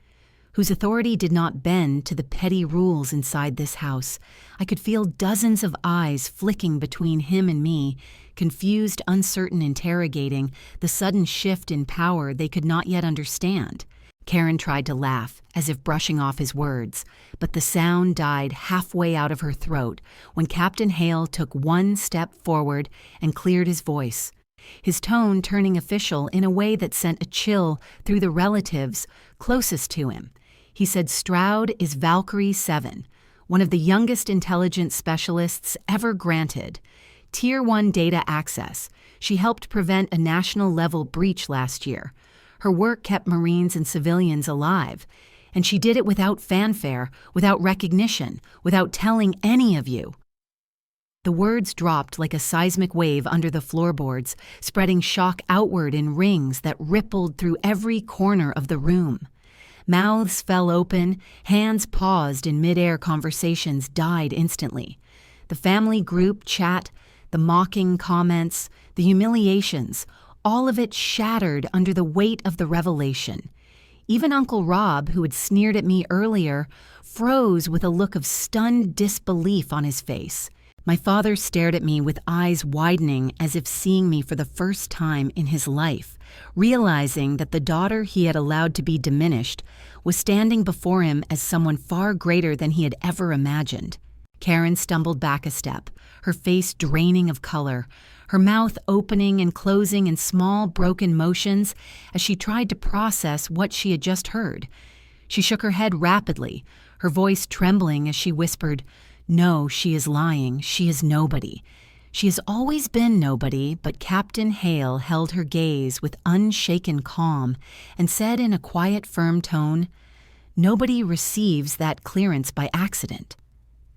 whose authority did not bend to the petty rules inside this house. I could feel dozens of eyes flicking between him and me, confused, uncertain, interrogating the sudden shift in power they could not yet understand. Karen tried to laugh, as if brushing off his words, but the sound died halfway out of her throat when Captain Hale took one step forward and cleared his voice, his tone turning official in a way that sent a chill through the relatives closest to him. He said Stroud is Valkyrie 7, one of the youngest intelligence specialists ever granted. Tier 1 data access. She helped prevent a national-level breach last year. Her work kept Marines and civilians alive, and she did it without fanfare, without recognition, without telling any of you. The words dropped like a seismic wave under the floorboards, spreading shock outward in rings that rippled through every corner of the room. Mouths fell open, hands paused in mid-air, conversations died instantly. The family group chat, the mocking comments, the humiliations, all of it shattered under the weight of the revelation. Even Uncle Rob, who had sneered at me earlier, froze with a look of stunned disbelief on his face. My father stared at me with eyes widening as if seeing me for the first time in his life, realizing that the daughter he had allowed to be diminished was standing before him as someone far greater than he had ever imagined. Karen stumbled back a step, her face draining of color, her mouth opening and closing in small, broken motions as she tried to process what she had just heard. She shook her head rapidly, her voice trembling as she whispered, "No, she is lying. She is nobody. She has always been nobody," but Captain Hale held her gaze with unshaken calm and said in a quiet, firm tone, "Nobody receives that clearance by accident."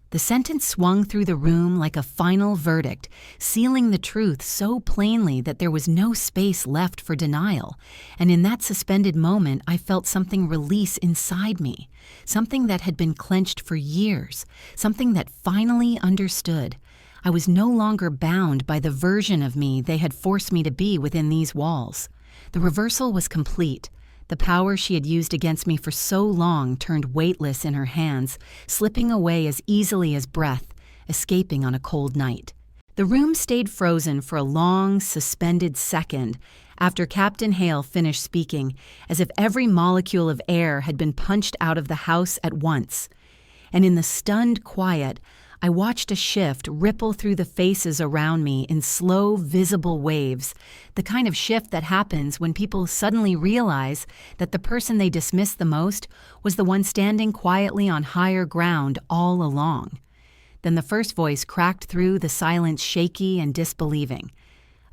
The sentence swung through the room like a final verdict, sealing the truth so plainly that there was no space left for denial. And in that suspended moment, I felt something release inside me, something that had been clenched for years, something that finally understood. I was no longer bound by the version of me they had forced me to be within these walls. The reversal was complete. The power she had used against me for so long turned weightless in her hands, slipping away as easily as breath, escaping on a cold night. The room stayed frozen for a long, suspended second after Captain Hale finished speaking, as if every molecule of air had been punched out of the house at once. And in the stunned quiet, I watched a shift ripple through the faces around me in slow, visible waves, the kind of shift that happens when people suddenly realize that the person they dismiss the most was the one standing quietly on higher ground all along. Then the first voice cracked through the silence, shaky and disbelieving.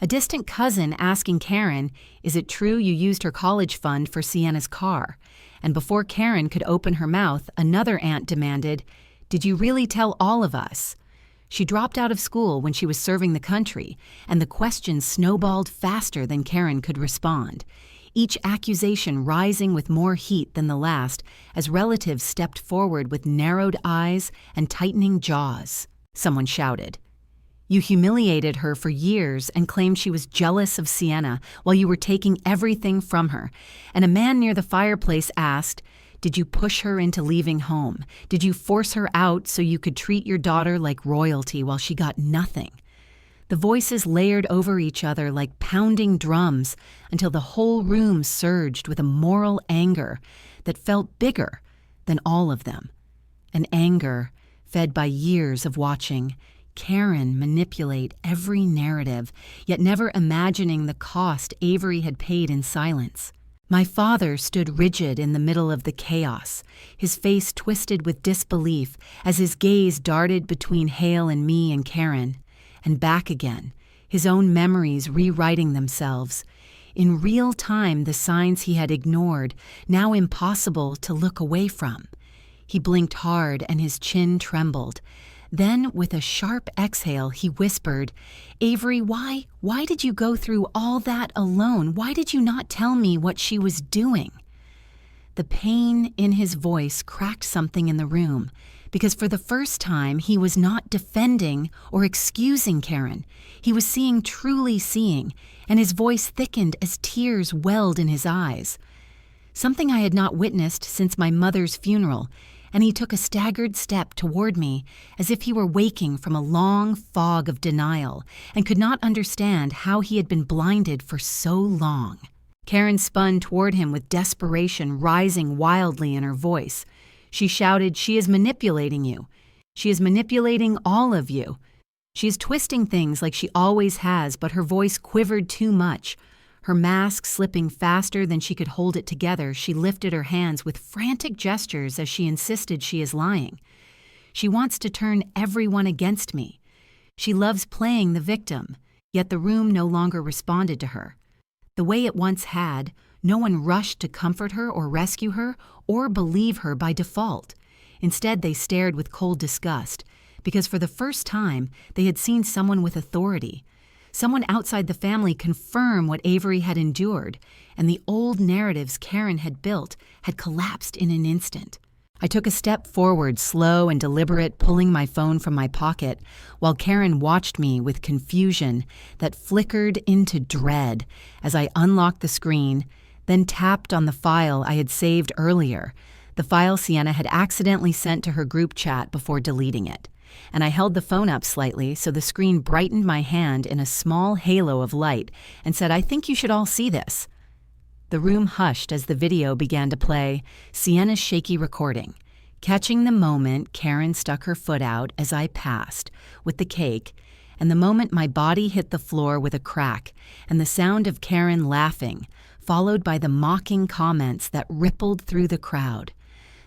A distant cousin asking Karen, "Is it true you used her college fund for Sienna's car?" And before Karen could open her mouth, another aunt demanded, "Did you really tell all of us?" She dropped out of school when she was serving the country, and the questions snowballed faster than Karen could respond, each accusation rising with more heat than the last as relatives stepped forward with narrowed eyes and tightening jaws. Someone shouted, "You humiliated her for years and claimed she was jealous of Sienna while you were taking everything from her." And a man near the fireplace asked, Did you push her into leaving home? Did you force her out so you could treat your daughter like royalty while she got nothing? The voices layered over each other like pounding drums until the whole room surged with a moral anger that felt bigger than all of them. An anger fed by years of watching Karen manipulate every narrative, yet never imagining the cost Avery had paid in silence. My father stood rigid in the middle of the chaos, his face twisted with disbelief as his gaze darted between Hale and me and Karen, and back again, his own memories rewriting themselves. In real time, the signs he had ignored, now impossible to look away from. He blinked hard and his chin trembled. Then, with a sharp exhale, he whispered, "Avery, why did you go through all that alone? Why did you not tell me what she was doing?" The pain in his voice cracked something in the room, because for the first time he was not defending or excusing Karen. He was truly seeing, and his voice thickened as tears welled in his eyes. Something I had not witnessed since my mother's funeral, and he took a staggered step toward me as if he were waking from a long fog of denial and could not understand how he had been blinded for so long. Karen spun toward him with desperation rising wildly in her voice. She shouted, "She is manipulating you. She is manipulating all of you. She is twisting things like she always has," but her voice quivered too much. Her mask slipping faster than she could hold it together, she lifted her hands with frantic gestures as she insisted she is lying. She wants to turn everyone against me. She loves playing the victim, yet the room no longer responded to her. The way it once had, no one rushed to comfort her or rescue her or believe her by default. Instead, they stared with cold disgust, because for the first time, they had seen someone with authority. Someone outside the family confirm what Avery had endured, and the old narratives Karen had built had collapsed in an instant. I took a step forward, slow and deliberate, pulling my phone from my pocket, while Karen watched me with confusion that flickered into dread as I unlocked the screen, then tapped on the file I had saved earlier, the file Sienna had accidentally sent to her group chat before deleting it. And I held the phone up slightly so the screen brightened my hand in a small halo of light and said, "I think you should all see this." The room hushed as the video began to play, Sienna's shaky recording. Catching the moment, Karen stuck her foot out as I passed with the cake, and the moment my body hit the floor with a crack and the sound of Karen laughing, followed by the mocking comments that rippled through the crowd.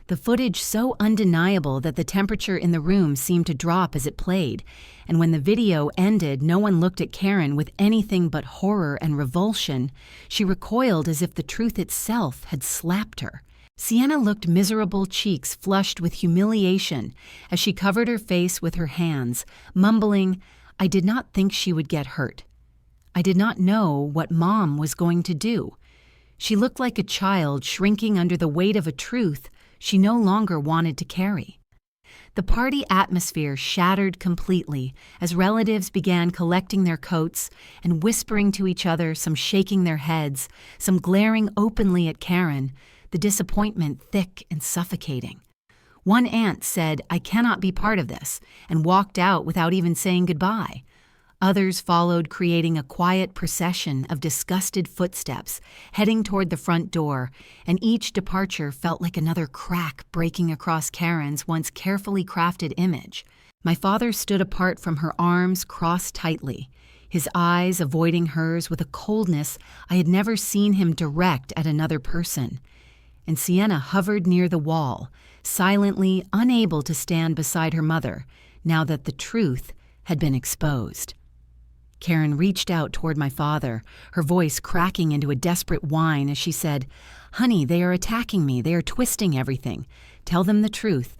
The footage so undeniable that the temperature in the room seemed to drop as it played, and when the video ended, no one looked at Karen with anything but horror and revulsion. She recoiled as if the truth itself had slapped her. Sienna looked miserable, cheeks flushed with humiliation as she covered her face with her hands, mumbling, "I did not think she would get hurt. I did not know what Mom was going to do." She looked like a child shrinking under the weight of a truth she no longer wanted to carry. The party atmosphere shattered completely as relatives began collecting their coats and whispering to each other, some shaking their heads, some glaring openly at Karen, the disappointment thick and suffocating. One aunt said, "I cannot be part of this," and walked out without even saying goodbye. Others followed, creating a quiet procession of disgusted footsteps, heading toward the front door, and each departure felt like another crack breaking across Karen's once carefully crafted image. My father stood apart from her, arms crossed tightly, his eyes avoiding hers with a coldness I had never seen him direct at another person. And Sienna hovered near the wall, silently unable to stand beside her mother, now that the truth had been exposed. Karen reached out toward my father, her voice cracking into a desperate whine as she said, "Honey, they are attacking me. They are twisting everything. Tell them the truth.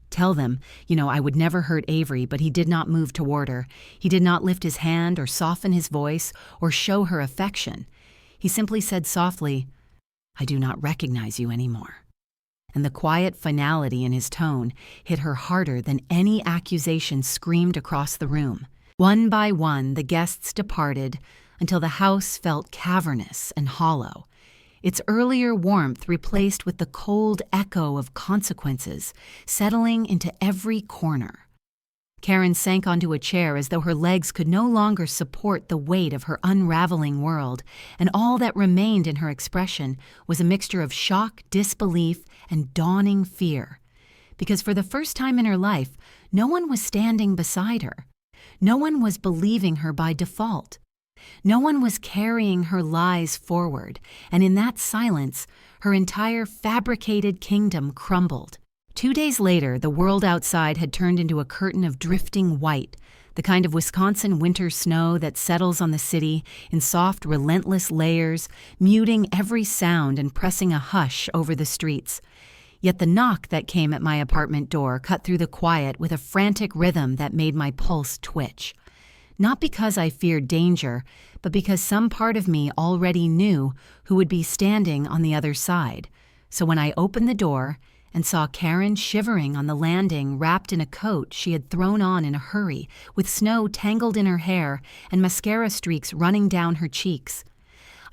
Tell them, I would never hurt Avery," but he did not move toward her. He did not lift his hand or soften his voice or show her affection. He simply said softly, "I do not recognize you anymore." And the quiet finality in his tone hit her harder than any accusation screamed across the room. One by one, the guests departed until the house felt cavernous and hollow. its earlier warmth replaced with the cold echo of consequences, settling into every corner. Karen sank onto a chair as though her legs could no longer support the weight of her unraveling world, and all that remained in her expression was a mixture of shock, disbelief, and dawning fear. Because for the first time in her life, no one was standing beside her. No one was believing her by default. No one was carrying her lies forward, and in that silence, her entire fabricated kingdom crumbled. 2 days later, the world outside had turned into a curtain of drifting white, the kind of Wisconsin winter snow that settles on the city in soft, relentless layers, muting every sound and pressing a hush over the streets. Yet the knock that came at my apartment door cut through the quiet with a frantic rhythm that made my pulse twitch. Not because I feared danger, but because some part of me already knew who would be standing on the other side. So when I opened the door and saw Karen shivering on the landing wrapped in a coat she had thrown on in a hurry, with snow tangled in her hair and mascara streaks running down her cheeks,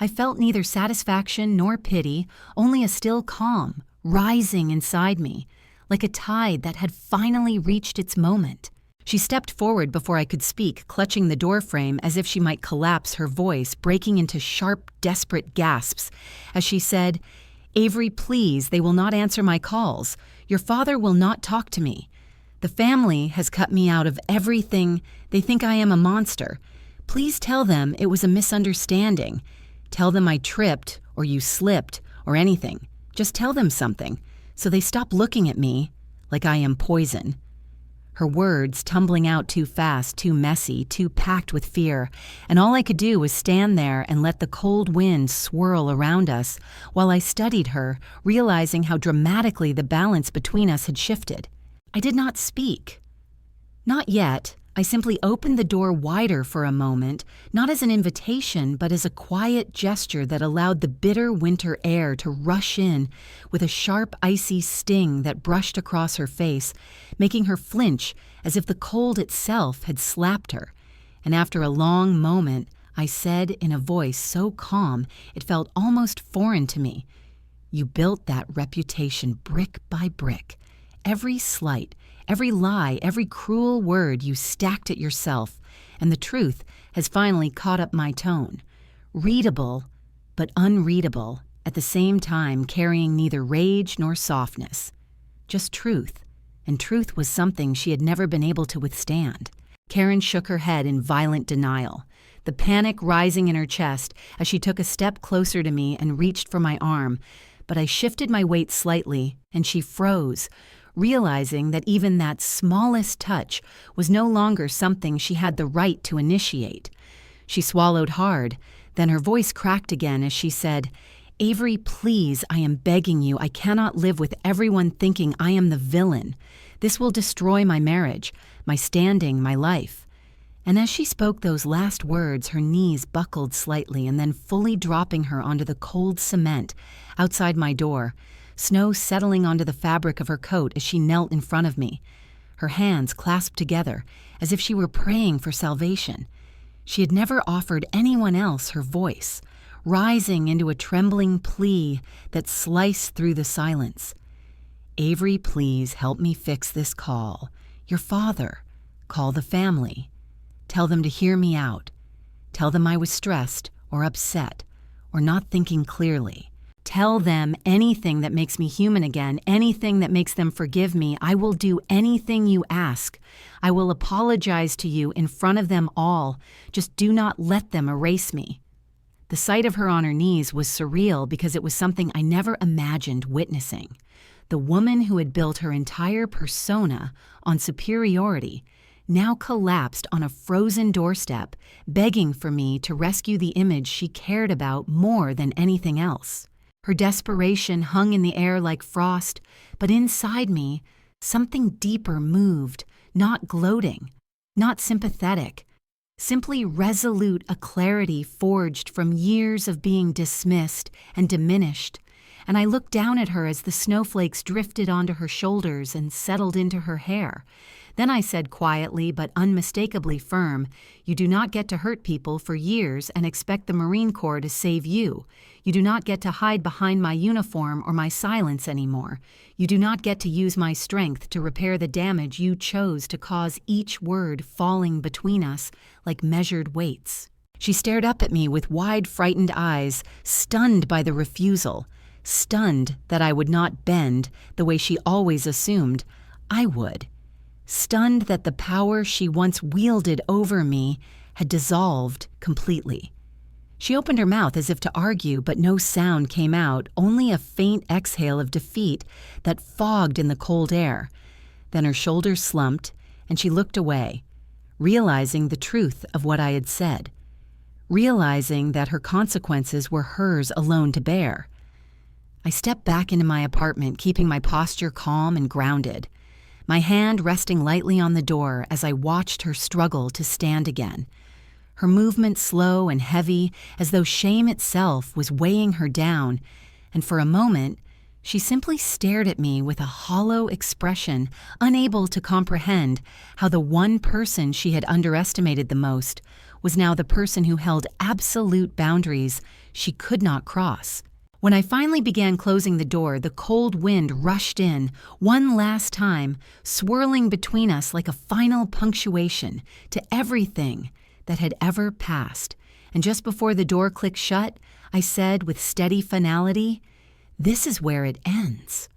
I felt neither satisfaction nor pity, only a still calm, rising inside me, like a tide that had finally reached its moment. She stepped forward before I could speak, clutching the doorframe as if she might collapse, her voice breaking into sharp, desperate gasps as she said, "Avery, please, they will not answer my calls. Your father will not talk to me. The family has cut me out of everything. They think I am a monster. Please tell them it was a misunderstanding. Tell them I tripped, or you slipped, or anything. Just tell them something, so they stop looking at me like I am poison." Her words tumbling out too fast, too messy, too packed with fear, and all I could do was stand there and let the cold wind swirl around us while I studied her, realizing how dramatically the balance between us had shifted. I did not speak. Not yet. I simply opened the door wider for a moment, not as an invitation, but as a quiet gesture that allowed the bitter winter air to rush in with a sharp, icy sting that brushed across her face, making her flinch as if the cold itself had slapped her. And after a long moment, I said in a voice so calm it felt almost foreign to me, "You built that reputation brick by brick. Every slight, every lie, every cruel word you stacked at yourself, and the truth has finally caught up my tone. Readable, but unreadable, at the same time carrying neither rage nor softness. Just truth, and truth was something she had never been able to withstand." Karen shook her head in violent denial, the panic rising in her chest as she took a step closer to me and reached for my arm, but I shifted my weight slightly, and she froze, realizing that even that smallest touch was no longer something she had the right to initiate. She swallowed hard, then her voice cracked again as she said, "Avery, please, I am begging you. I cannot live with everyone thinking I am the villain. This will destroy my marriage, my standing, my life." And as she spoke those last words, her knees buckled slightly and then fully dropping her onto the cold cement outside my door, snow settling onto the fabric of her coat as she knelt in front of me, her hands clasped together as if she were praying for salvation. She had never offered anyone else her voice, rising into a trembling plea that sliced through the silence. "Avery, please help me fix this call. Your father. Call the family. Tell them to hear me out. Tell them I was stressed or upset or not thinking clearly. Tell them anything that makes me human again, anything that makes them forgive me. I will do anything you ask. I will apologize to you in front of them all. Just do not let them erase me." The sight of her on her knees was surreal because it was something I never imagined witnessing. The woman who had built her entire persona on superiority now collapsed on a frozen doorstep, begging for me to rescue the image she cared about more than anything else. Her desperation hung in the air like frost, but inside me, something deeper moved, not gloating, not sympathetic, simply resolute, a clarity forged from years of being dismissed and diminished, and I looked down at her as the snowflakes drifted onto her shoulders and settled into her hair. Then I said quietly but unmistakably firm, "You do not get to hurt people for years and expect the Marine Corps to save you. You do not get to hide behind my uniform or my silence anymore. You do not get to use my strength to repair the damage you chose to cause, each word falling between us like measured weights." She stared up at me with wide, frightened eyes, stunned by the refusal, stunned that I would not bend the way she always assumed I would. Stunned that the power she once wielded over me had dissolved completely. She opened her mouth as if to argue, but no sound came out, only a faint exhale of defeat that fogged in the cold air. Then her shoulders slumped, and she looked away, realizing the truth of what I had said, realizing that her consequences were hers alone to bear. I stepped back into my apartment, keeping my posture calm and grounded, my hand resting lightly on the door as I watched her struggle to stand again, her movement slow and heavy as though shame itself was weighing her down, and for a moment she simply stared at me with a hollow expression, unable to comprehend how the one person she had underestimated the most was now the person who held absolute boundaries she could not cross. When I finally began closing the door, the cold wind rushed in, one last time, swirling between us like a final punctuation to everything that had ever passed. And just before the door clicked shut, I said with steady finality, "This is where it ends."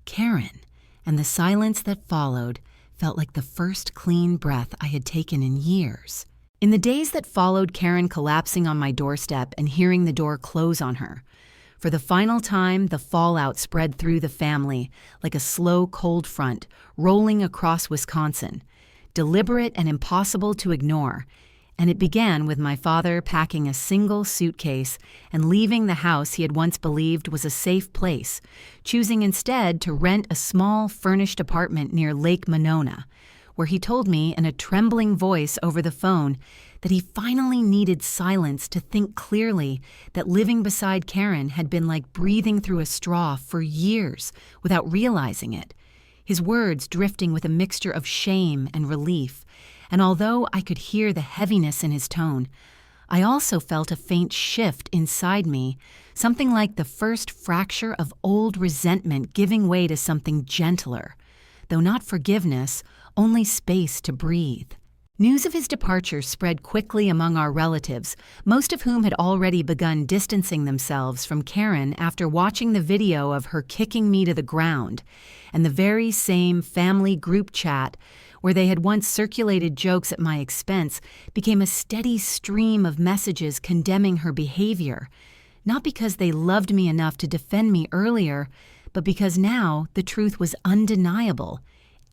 Karen, and the silence that followed felt like the first clean breath I had taken in years. In the days that followed Karen collapsing on my doorstep and hearing the door close on her, for the final time, the fallout spread through the family like a slow cold front rolling across Wisconsin, deliberate and impossible to ignore. And it began with my father packing a single suitcase and leaving the house he had once believed was a safe place, choosing instead to rent a small furnished apartment near Lake Monona, where he told me in a trembling voice over the phone that he finally needed silence to think clearly, that living beside Karen had been like breathing through a straw for years without realizing it, his words drifting with a mixture of shame and relief. And although I could hear the heaviness in his tone, I also felt a faint shift inside me, something like the first fracture of old resentment giving way to something gentler, though not forgiveness, only space to breathe. News of his departure spread quickly among our relatives, most of whom had already begun distancing themselves from Karen after watching the video of her kicking me to the ground, and the very same family group chat where they had once circulated jokes at my expense became a steady stream of messages condemning her behavior, not because they loved me enough to defend me earlier, but because now the truth was undeniable,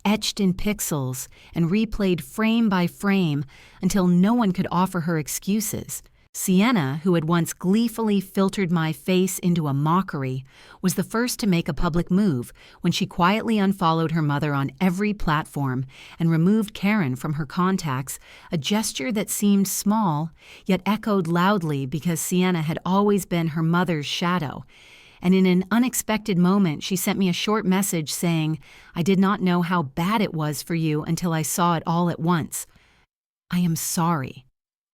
etched in pixels and replayed frame by frame until no one could offer her excuses. Sienna, who had once gleefully filtered my face into a mockery, was the first to make a public move when she quietly unfollowed her mother on every platform and removed Karen from her contacts, a gesture that seemed small, yet echoed loudly because Sienna had always been her mother's shadow. And in an unexpected moment, she sent me a short message saying, "I did not know how bad it was for you until I saw it all at once. I am sorry."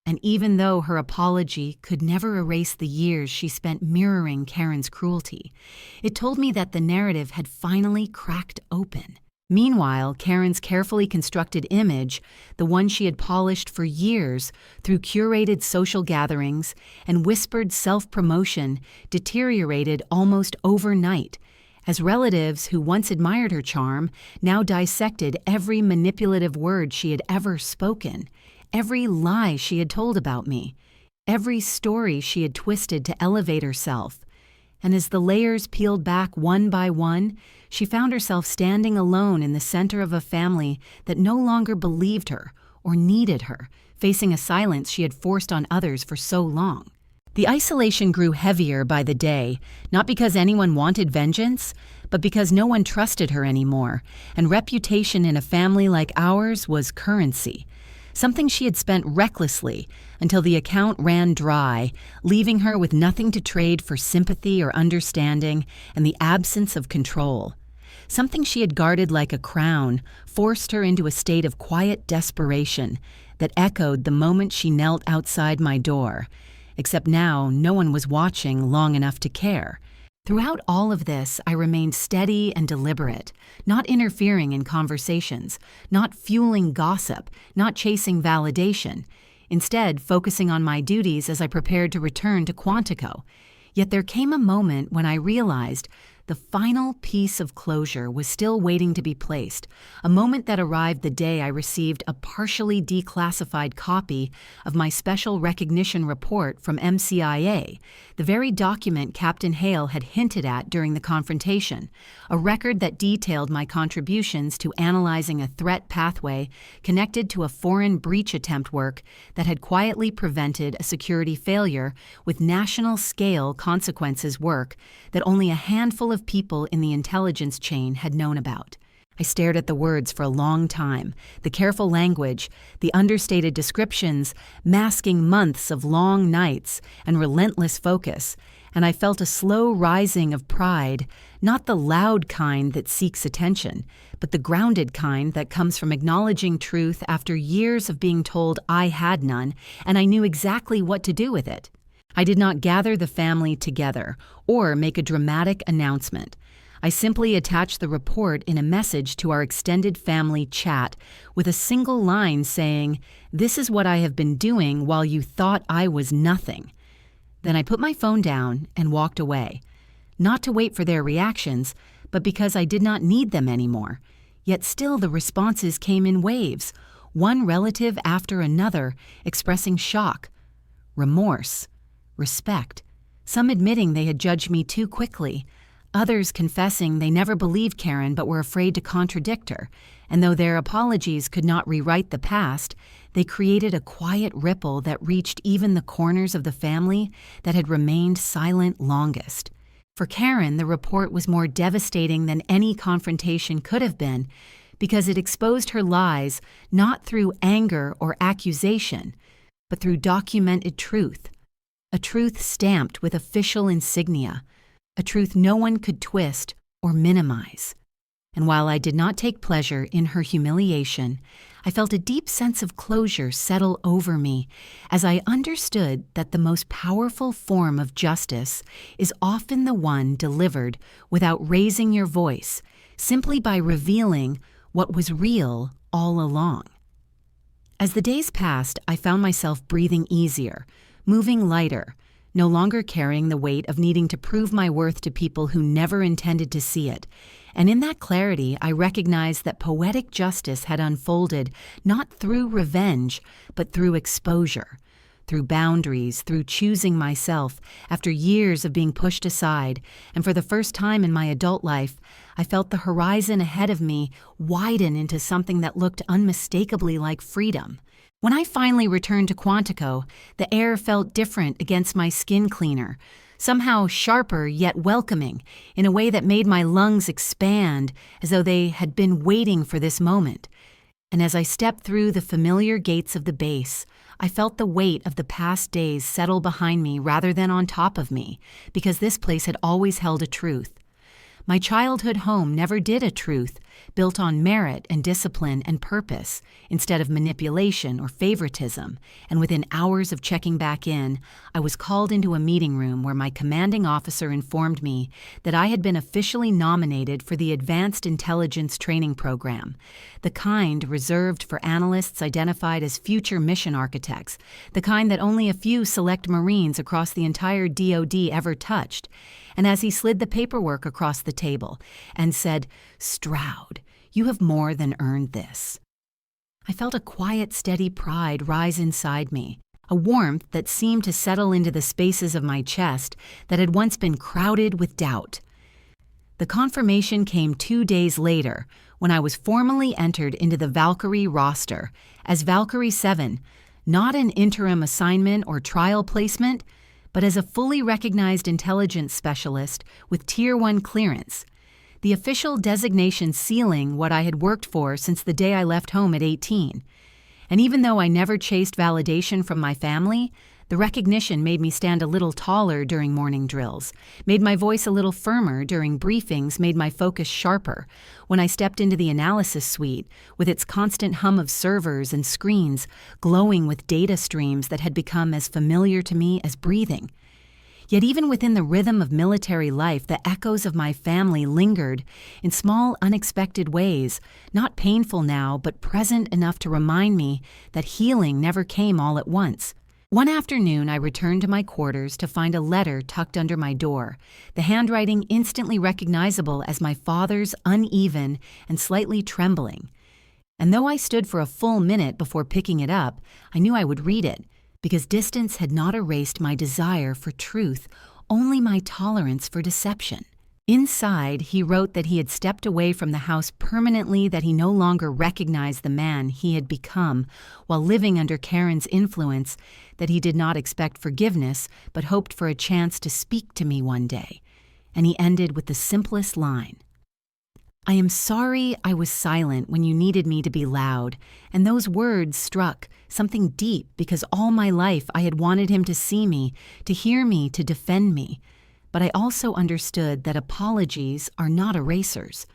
And even though her apology could never erase the years she spent mirroring Karen's cruelty, it told me that the narrative had finally cracked open. Meanwhile, Karen's carefully constructed image, the one she had polished for years through curated social gatherings and whispered self-promotion, deteriorated almost overnight, as relatives who once admired her charm now dissected every manipulative word she had ever spoken, every lie she had told about me, every story she had twisted to elevate herself. And as the layers peeled back one by one, she found herself standing alone in the center of a family that no longer believed her or needed her, facing a silence she had forced on others for so long. The isolation grew heavier by the day, not because anyone wanted vengeance, but because no one trusted her anymore, and reputation in a family like ours was currency. something she had spent recklessly until the account ran dry, leaving her with nothing to trade for sympathy or understanding and the absence of control. Something she had guarded like a crown forced her into a state of quiet desperation that echoed the moment she knelt outside my door, except now no one was watching long enough to care. Throughout all of this, I remained steady and deliberate, not interfering in conversations, not fueling gossip, not chasing validation, instead focusing on my duties as I prepared to return to Quantico. Yet there came a moment when I realized the final piece of closure was still waiting to be placed, a moment that arrived the day I received a partially declassified copy of my special recognition report from MCIA, the very document Captain Hale had hinted at during the confrontation, a record that detailed my contributions to analyzing a threat pathway connected to a foreign breach attempt work that had quietly prevented a security failure with national-scale consequences work that only a handful of people in the intelligence chain had known about. I stared at the words for a long time, the careful language, the understated descriptions, masking months of long nights and relentless focus, and I felt a slow rising of pride, not the loud kind that seeks attention, but the grounded kind that comes from acknowledging truth after years of being told I had none and I knew exactly what to do with it. I did not gather the family together or make a dramatic announcement. I simply attached the report in a message to our extended family chat with a single line saying, "This is what I have been doing while you thought I was nothing." Then I put my phone down and walked away, not to wait for their reactions, but because I did not need them anymore. Yet still the responses came in waves, one relative after another expressing shock, remorse, respect, some admitting they had judged me too quickly, others confessing they never believed Karen but were afraid to contradict her, and though their apologies could not rewrite the past, they created a quiet ripple that reached even the corners of the family that had remained silent longest. For Karen, the report was more devastating than any confrontation could have been because it exposed her lies not through anger or accusation, but through documented truth. A truth stamped with official insignia, a truth no one could twist or minimize. And while I did not take pleasure in her humiliation, I felt a deep sense of closure settle over me as I understood that the most powerful form of justice is often the one delivered without raising your voice, simply by revealing what was real all along. As the days passed, I found myself breathing easier, moving lighter, no longer carrying the weight of needing to prove my worth to people who never intended to see it. And in that clarity, I recognized that poetic justice had unfolded not through revenge, but through exposure, through boundaries, through choosing myself after years of being pushed aside. And for the first time in my adult life, I felt the horizon ahead of me widen into something that looked unmistakably like freedom. When I finally returned to Quantico, the air felt different against my skin cleaner, somehow sharper yet welcoming, in a way that made my lungs expand as though they had been waiting for this moment. And as I stepped through the familiar gates of the base, I felt the weight of the past days settle behind me rather than on top of me, because this place had always held a truth. My childhood home never did a truth, built on merit and discipline and purpose, instead of manipulation or favoritism, and within hours of checking back in, I was called into a meeting room where my commanding officer informed me that I had been officially nominated for the Advanced Intelligence Training Program, the kind reserved for analysts identified as future mission architects, the kind that only a few select Marines across the entire DoD ever touched. And as he slid the paperwork across the table and said, "Stroud, you have more than earned this," I felt a quiet, steady pride rise inside me, a warmth that seemed to settle into the spaces of my chest that had once been crowded with doubt. The confirmation came 2 days later when I was formally entered into the Valkyrie roster as Valkyrie 7, not an interim assignment or trial placement, but as a fully recognized intelligence specialist with Tier 1 clearance, the official designation sealing what I had worked for since the day I left home at 18. And even though I never chased validation from my family, the recognition made me stand a little taller during morning drills, made my voice a little firmer during briefings, made my focus sharper. When I stepped into the analysis suite, with its constant hum of servers and screens glowing with data streams that had become as familiar to me as breathing. Yet even within the rhythm of military life, the echoes of my family lingered in small, unexpected ways, not painful now, but present enough to remind me that healing never came all at once. One afternoon, I returned to my quarters to find a letter tucked under my door, the handwriting instantly recognizable as my father's, uneven and slightly trembling. And though I stood for a full minute before picking it up, I knew I would read it, because distance had not erased my desire for truth, only my tolerance for deception. Inside, he wrote that he had stepped away from the house permanently, that he no longer recognized the man he had become while living under Karen's influence, that he did not expect forgiveness but hoped for a chance to speak to me one day. And he ended with the simplest line: "I am sorry I was silent when you needed me to be loud," and those words struck something deep because all my life I had wanted him to see me, to hear me, to defend me. But I also understood that apologies are not erasers.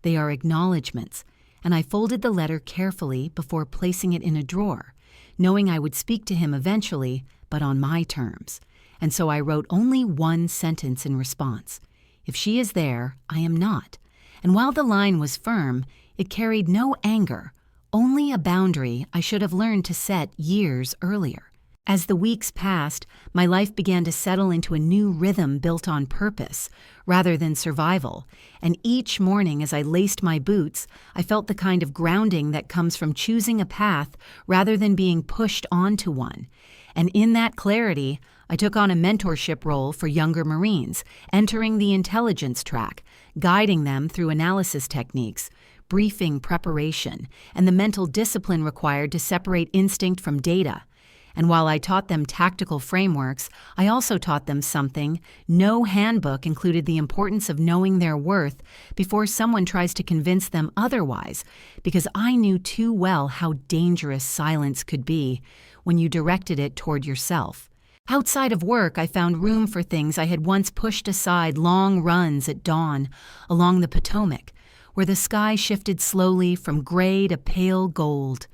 They are acknowledgments, and I folded the letter carefully before placing it in a drawer, knowing I would speak to him eventually, but on my terms. And so I wrote only one sentence in response: "If she is there, I am not." And while the line was firm, it carried no anger, only a boundary I should have learned to set years earlier. As the weeks passed, my life began to settle into a new rhythm built on purpose, rather than survival, and each morning as I laced my boots, I felt the kind of grounding that comes from choosing a path rather than being pushed onto one. And in that clarity, I took on a mentorship role for younger Marines, entering the intelligence track, guiding them through analysis techniques, briefing preparation, and the mental discipline required to separate instinct from data. And while I taught them tactical frameworks, I also taught them something. No handbook included the importance of knowing their worth before someone tries to convince them otherwise, because I knew too well how dangerous silence could be when you directed it toward yourself. Outside of work, I found room for things I had once pushed aside: long runs at dawn along the Potomac, where the sky shifted slowly from gray to pale gold.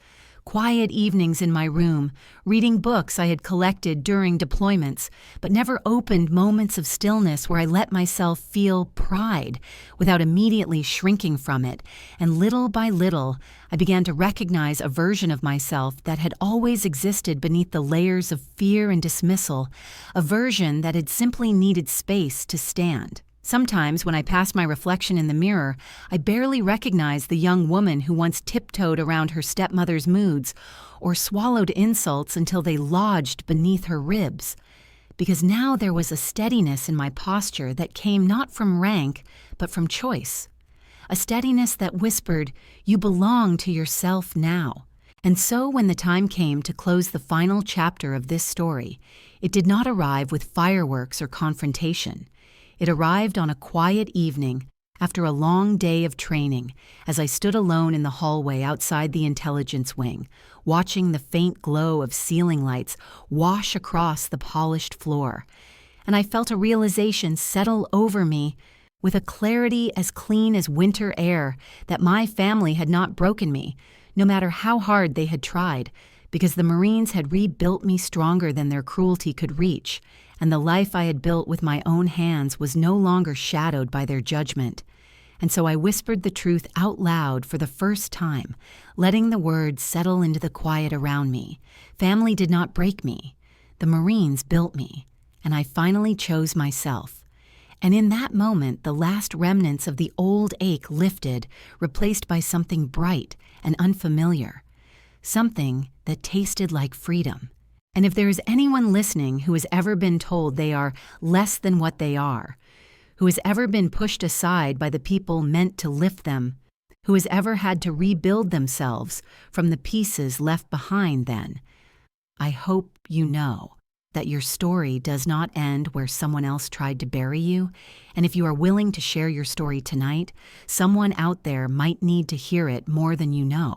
Quiet evenings in my room, reading books I had collected during deployments, but never opened, moments of stillness where I let myself feel pride without immediately shrinking from it. And little by little, I began to recognize a version of myself that had always existed beneath the layers of fear and dismissal, a version that had simply needed space to stand. Sometimes, when I passed my reflection in the mirror, I barely recognized the young woman who once tiptoed around her stepmother's moods or swallowed insults until they lodged beneath her ribs. Because now there was a steadiness in my posture that came not from rank, but from choice. A steadiness that whispered, "You belong to yourself now." And so when the time came to close the final chapter of this story, it did not arrive with fireworks or confrontation. It arrived on a quiet evening after a long day of training, as I stood alone in the hallway outside the intelligence wing, watching the faint glow of ceiling lights wash across the polished floor. And I felt a realization settle over me with a clarity as clean as winter air that my family had not broken me, no matter how hard they had tried, because the Marines had rebuilt me stronger than their cruelty could reach, and the life I had built with my own hands was no longer shadowed by their judgment. And so I whispered the truth out loud for the first time, letting the words settle into the quiet around me. Family did not break me. The Marines built me, and I finally chose myself. And in that moment, the last remnants of the old ache lifted, replaced by something bright and unfamiliar, something that tasted like freedom. And if there is anyone listening who has ever been told they are less than what they are, who has ever been pushed aside by the people meant to lift them, who has ever had to rebuild themselves from the pieces left behind, then I hope you know that your story does not end where someone else tried to bury you. And if you are willing to share your story tonight, someone out there might need to hear it more than you know.